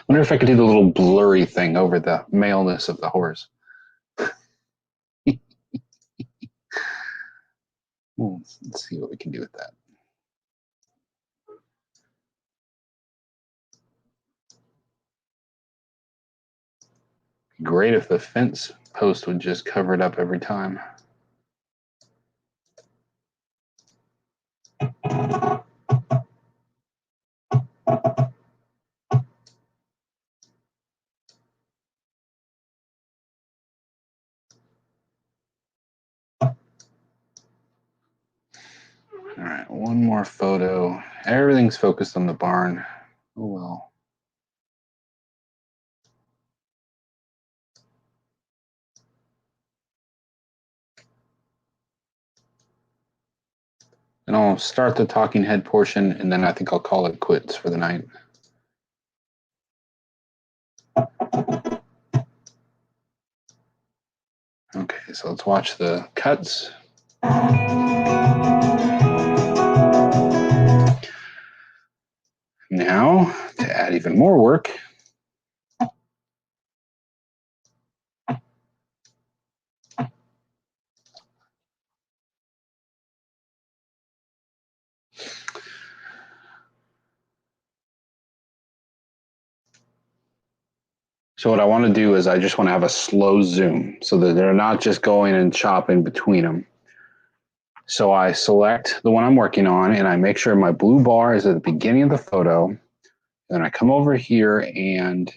Wonder if I could do the little blurry thing over the maleness of the horse. Let's see what we can do with that. Great if the fence post would just cover it up every time. All right, one more photo. Everything's focused on the barn. Oh well. And I'll start the talking head portion, and then I think I'll call it quits for the night. Okay, so let's watch the cuts. Now, to add even more work, so what I want to do is I just want to have a slow zoom so that they're not just going and chopping between them. So I select the one I'm working on and I make sure my blue bar is at the beginning of the photo. Then I come over here and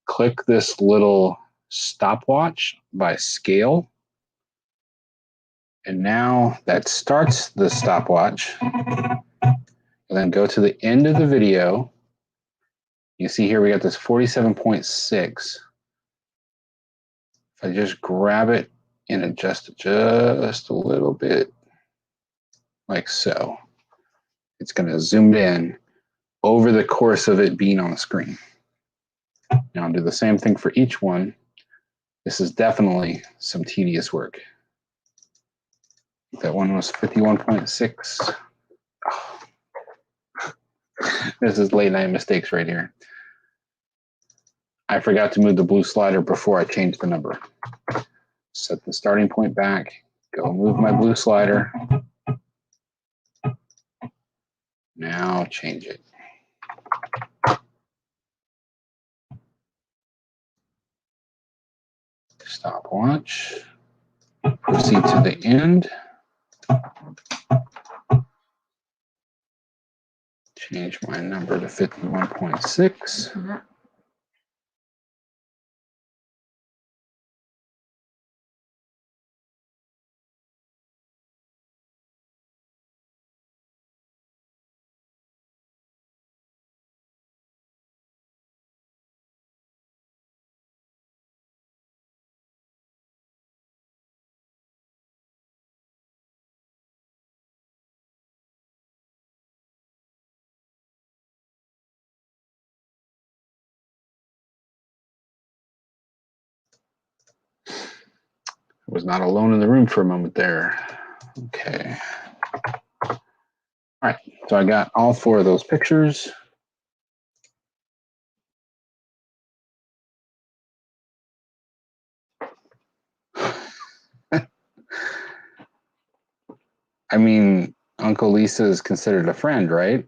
click this little stopwatch by scale. And now that starts the stopwatch. And then go to the end of the video. You see here we got this 47.6. If I just grab it and adjust it just a little bit, like so, it's going to zoom in over the course of it being on the screen. Now I'll do the same thing for each one. This is definitely some tedious work. That one was 51.6. Oh. This is late night mistakes right here. I forgot to move the blue slider before I changed the number. Set the starting point back, go move my blue slider. Now change it. Stopwatch. Proceed to the end. Change my number to 51.6. Was not alone in the room for a moment there. Okay. All right, so I got all 4 of those pictures. I mean, Uncle Lisa is considered a friend, right?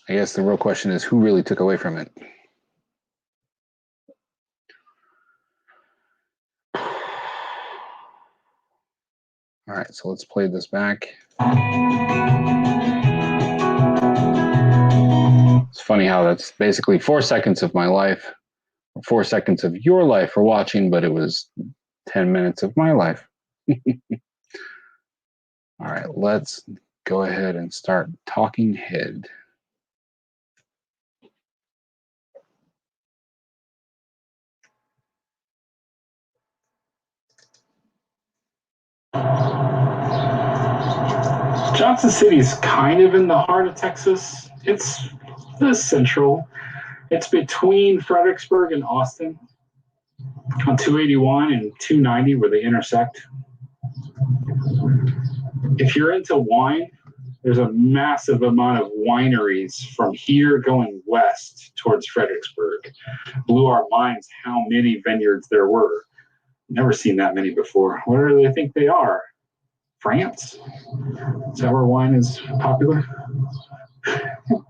I guess the real question is who really took away from it? All right, so let's play this back. It's funny how that's basically 4 seconds of my life, 4 seconds of your life for watching, but it was 10 minutes of my life. All right, let's go ahead and start talking head. Johnson City is kind of in the heart of Texas. It's the central. It's between Fredericksburg and Austin on 281 and 290 where they intersect. If you're into wine, there's a massive amount of wineries from here going west towards Fredericksburg. Blew our minds how many vineyards there were. Never seen that many before. Where do they think they are? France? Is that where wine is popular? All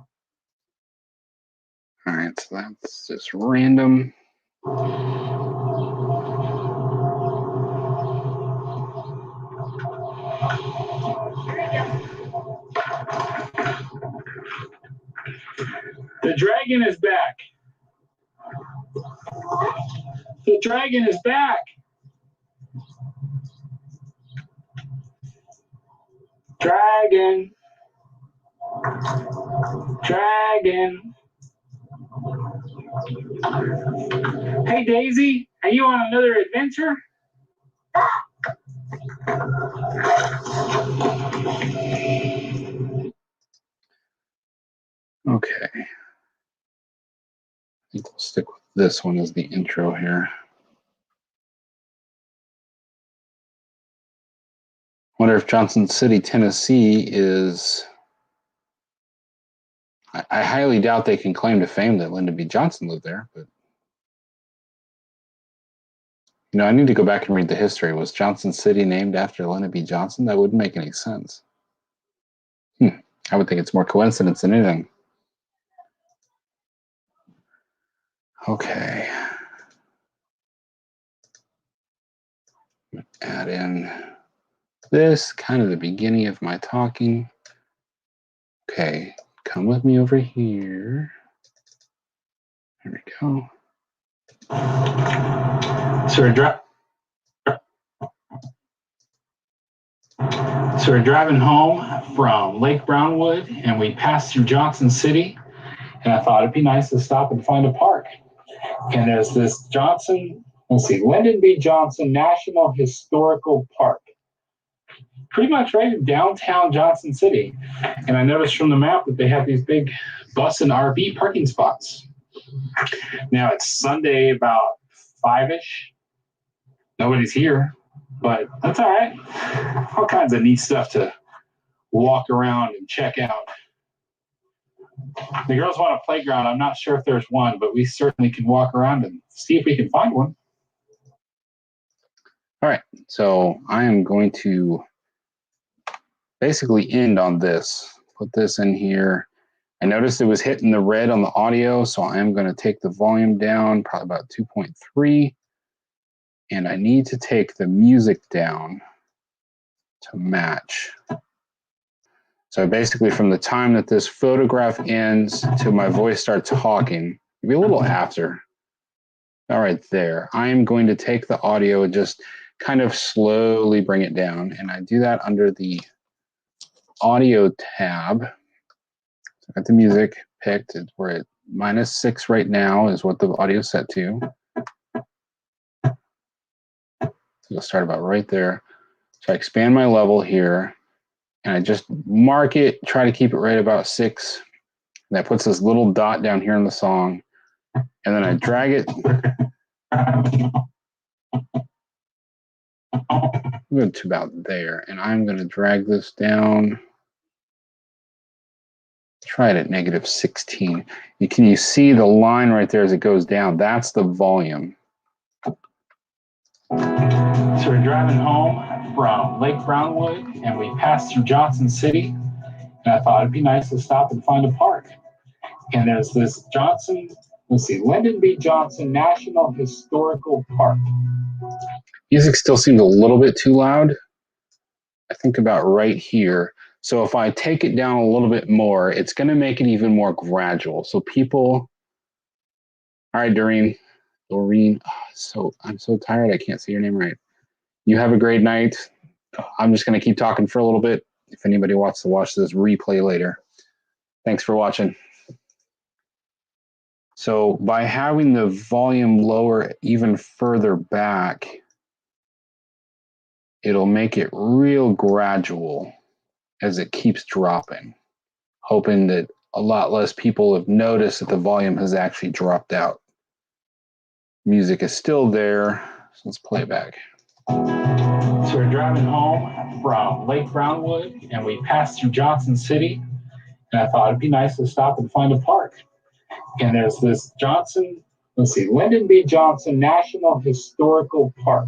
right, so that's just random. The dragon is back. The dragon is back. Dragon. Dragon. Hey, Daisy, are you on another adventure? Okay. I think we'll stick with this one as the intro here. Wonder if Johnson City, Tennessee is... I highly doubt they can claim to fame that Lyndon B. Johnson lived there, but... You know, I need to go back and read the history. Was Johnson City named after Lyndon B. Johnson? That wouldn't make any sense. I would think it's more coincidence than anything. Okay. Add in this, kind of the beginning of my talking. Okay, come with me over here. There we go. So we're driving home from Lake Brownwood, and we passed through Johnson City, and I thought it'd be nice to stop and find a park. And there's this Lyndon B. Johnson National Historical Park, pretty much right in downtown Johnson City. And I noticed from the map that they have these big bus and RV parking spots. Now it's Sunday about 5-ish. Nobody's here, but that's all right. All kinds of neat stuff to walk around and check out. The girls want a playground. I'm not sure if there's one, but we certainly can walk around and see if we can find one. All right, so I am going to basically end on this. Put this in here. I noticed it was hitting the red on the audio, so I am going to take the volume down, probably about 2.3. And I need to take the music down to match. So basically from the time that this photograph ends to my voice starts talking, maybe a little after. All right, there. I am going to take the audio and just kind of slowly bring it down. And I do that under the audio tab. So I got the music picked. We're at -6 right now is what the audio is set to. So I'll start about right there. So I expand my level here. And I just mark it, try to keep it right about 6. And that puts this little dot down here in the song. And then I drag it. Good to about there. And I'm going to drag this down. Try it at -16. Can you see the line right there as it goes down? That's the volume. So we're driving home from Lake Brownwood, and we passed through Johnson City, and I thought it'd be nice to stop and find a park. And there's this Lyndon B. Johnson National Historical Park. Music still seems a little bit too loud. I think about right here. So if I take it down a little bit more, it's going to make it even more gradual. So people, all right, Doreen, I'm so tired. I can't say your name right. You have a great night. I'm just going to keep talking for a little bit. If anybody wants to watch this replay later. Thanks for watching. So by having the volume lower even further back, it'll make it real gradual as it keeps dropping, hoping that a lot less people have noticed that the volume has actually dropped out. Music is still there, so let's play it back. So we're driving home from Lake Brownwood, and we passed through Johnson City, and I thought it'd be nice to stop and find a park. And there's this Lyndon B. Johnson National Historical Park,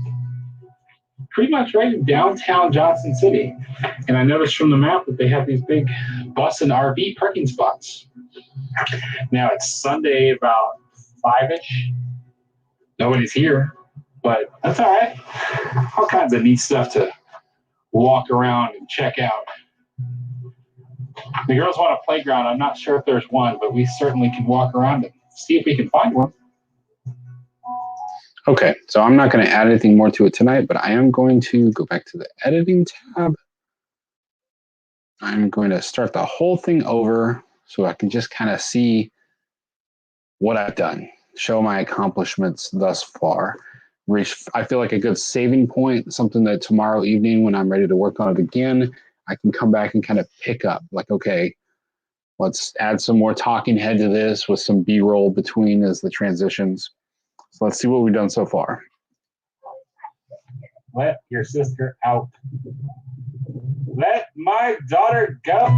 pretty much right in downtown Johnson City. And I noticed from the map that they have these big bus and RV parking spots. Now it's Sunday about 5-ish. Nobody's here, but that's all right. All kinds of neat stuff to walk around and check out. The girls want a playground. I'm not sure if there's one, but we certainly can walk around and see if we can find one. Okay, so I'm not going to add anything more to it tonight, but I am going to go back to the editing tab. I'm going to start the whole thing over so I can just kind of see what I've done, show my accomplishments thus far. I feel like a good saving point, something that tomorrow evening when I'm ready to work on it again, I can come back and kind of pick up like, okay, let's add some more talking head to this with some B-roll between as the transitions. So let's see what we've done so far. Let your sister out. Let my daughter go.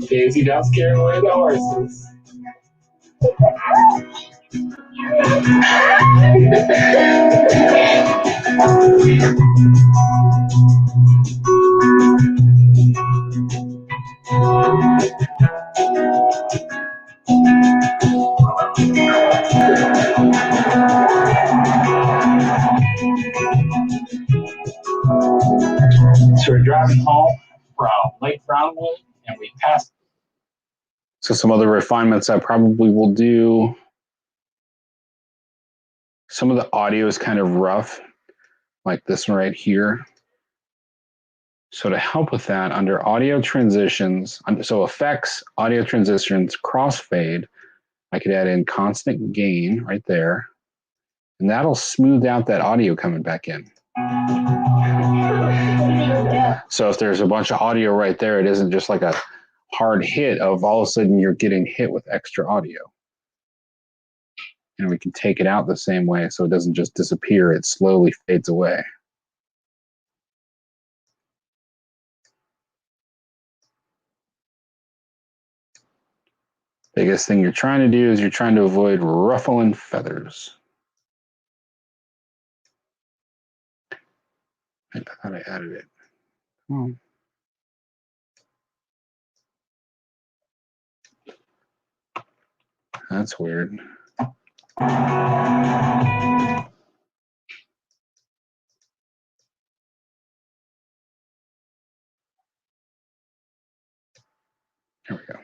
Daisy, don't scare away the horses. brown wood, and we pass. So some other refinements I probably will do. Some of the audio is kind of rough, like this one right here. So to help with that, under audio transitions, so effects, audio transitions, crossfade, I could add in constant gain right there. And that'll smooth out that audio coming back in. So if there's a bunch of audio right there, it isn't just like a hard hit of all of a sudden you're getting hit with extra audio. And we can take it out the same way so it doesn't just disappear, it slowly fades away. Biggest thing you're trying to do is you're trying to avoid ruffling feathers. I thought I added it. Oh. That's weird. Here we go.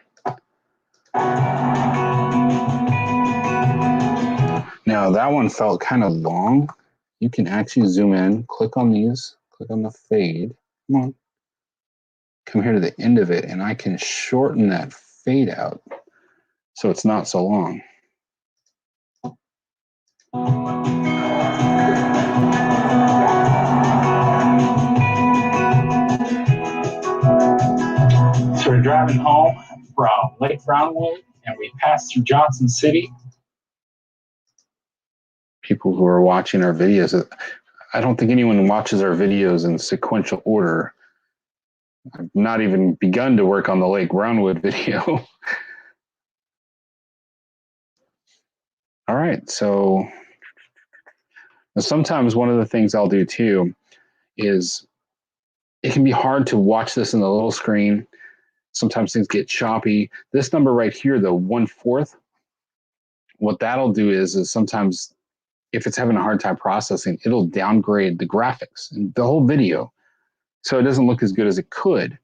Now that one felt kind of long. You can actually zoom in, click on these, click on the fade. Come on. Come here to the end of it, and I can shorten that fade out so it's not so long. So we're driving home from Lake Brownwood, and we passed through Johnson City. People who are watching our videos, I don't think anyone watches our videos in sequential order. I've not even begun to work on the Lake Brownwood video. All right, so sometimes one of the things I'll do too is it can be hard to watch this in the little screen. Sometimes things get choppy. This number right here, the 1/4, what that'll do is sometimes if it's having a hard time processing, it'll downgrade the graphics and the whole video. So it doesn't look as good as it could.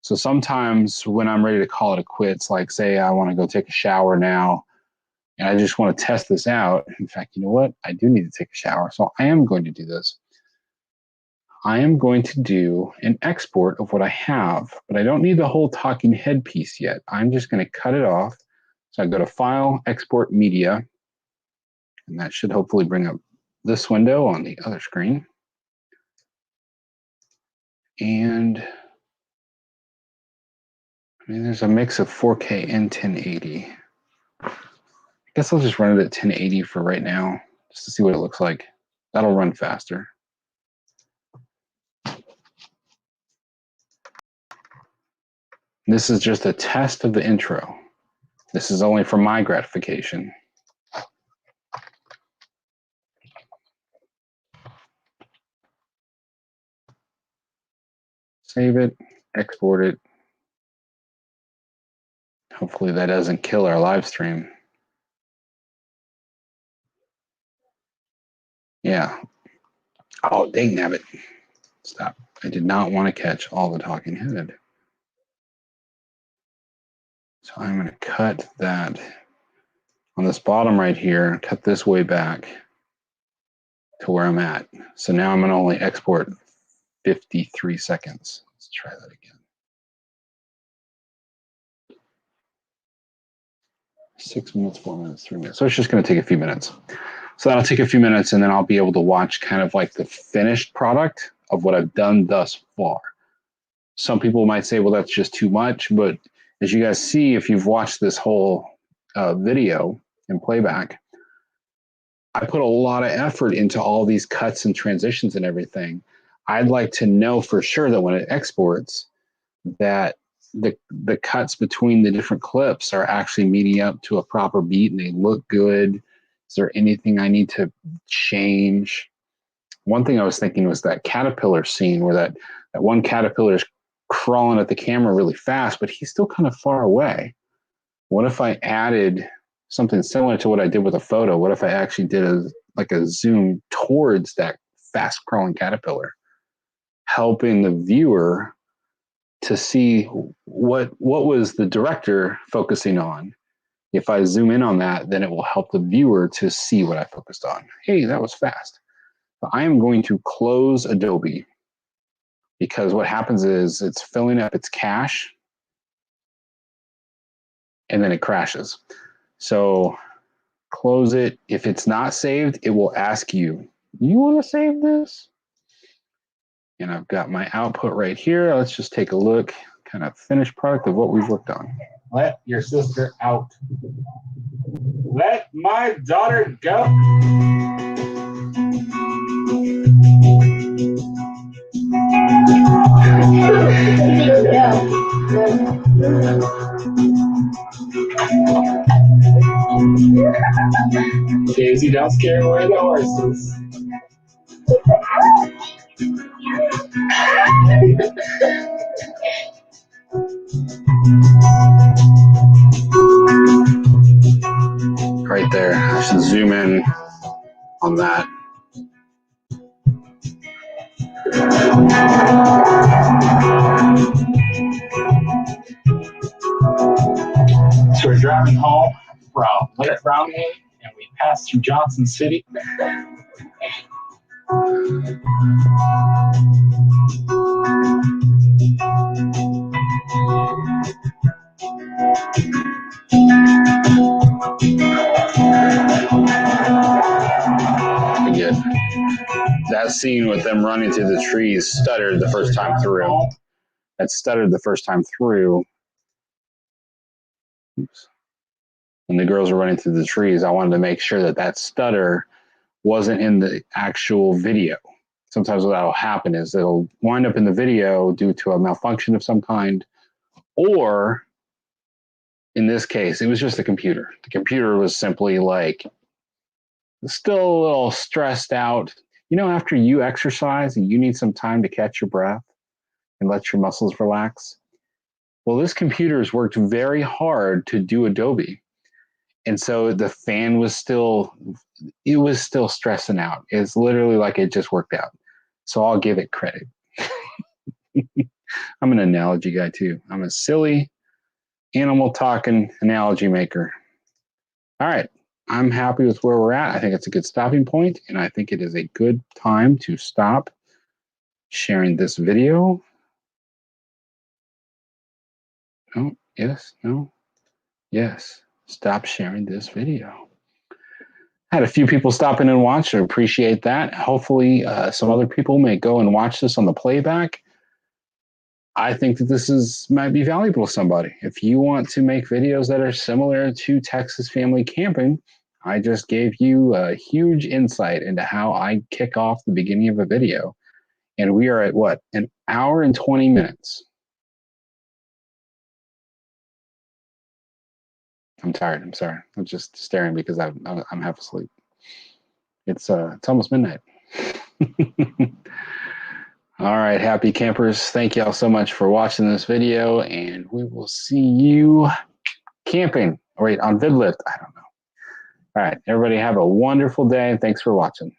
So sometimes when I'm ready to call it a quits, like say I want to go take a shower now, and I just want to test this out. In fact, you know what? I do need to take a shower. So I am going to do this. I am going to do an export of what I have, but I don't need the whole talking head piece yet. I'm just going to cut it off. So I go to File, Export Media, and that should hopefully bring up this window on the other screen. And I mean, there's a mix of 4K and 1080. I guess I'll just run it at 1080 for right now, just to see what it looks like. That'll run faster. This is just a test of the intro. This is only for my gratification. Save it, export it. Hopefully that doesn't kill our live stream. Yeah. Oh, dang nabbit. Stop. I did not want to catch all the talking head. So I'm going to cut that on this bottom right here, cut this way back to where I'm at. So now I'm going to only export 53 seconds. Let's try that again. 6 minutes, 4 minutes, 3 minutes. So it's just going to take a few minutes. So that'll take a few minutes, and then I'll be able to watch kind of like the finished product of what I've done thus far. Some people might say, well, that's just too much. But as you guys see, if you've watched this whole video in playback, I put a lot of effort into all these cuts and transitions and everything. I'd like to know for sure that when it exports, that the cuts between the different clips are actually meeting up to a proper beat and they look good. Is there anything I need to change? One thing I was thinking was that caterpillar scene where that one caterpillar is crawling at the camera really fast, but he's still kind of far away. What if I added something similar to what I did with a photo? What if I actually did a zoom towards that fast crawling caterpillar, helping the viewer to see what was the director focusing on. If I zoom in on that, then it will help the viewer to see what I focused on. Hey, that was fast. But I am going to close Adobe because what happens is it's filling up its cache and then it crashes. So close it. If it's not saved, it will ask you, you want to save this? And I've got my output right here. Let's just take a look, kind of finished product of what we've worked on. Let your sister out. Let my daughter go. Daisy, don't scare away the horses. Right there. I should zoom in on that. So we're driving home from Lake Brownlee, and we passed through Johnson City. Again, that scene with them running through the trees stuttered the first time through. That stuttered the first time through. Oops. When the girls were running through the trees, I wanted to make sure that that stutter wasn't in the actual video. Sometimes what will happen is it'll wind up in the video due to a malfunction of some kind, or in this case, it was just the computer. The computer was simply like still a little stressed out. You know, after you exercise and you need some time to catch your breath and let your muscles relax. Well, this computer has worked very hard to do Adobe. And so the fan was still, it was still stressing out. It's literally like it just worked out. So I'll give it credit. I'm an analogy guy too. I'm a silly animal talking analogy maker. All right. I'm happy with where we're at. I think it's a good stopping point, and I think it is a good time to stop sharing this video. Oh, yes, no, yes. Stop sharing this video. Had a few people stop in and watch. I appreciate that. Hopefully, some other people may go and watch this on the playback. I think that this might be valuable to somebody. If you want to make videos that are similar to Texas family camping, I just gave you a huge insight into how I kick off the beginning of a video. And we are at what? An hour and 20 minutes. I'm tired. I'm sorry. I'm just staring because I'm half asleep. It's almost midnight. All right, happy campers. Thank you all so much for watching this video, and we will see you camping. Wait, on VidLift. I don't know. All right, everybody have a wonderful day, and thanks for watching.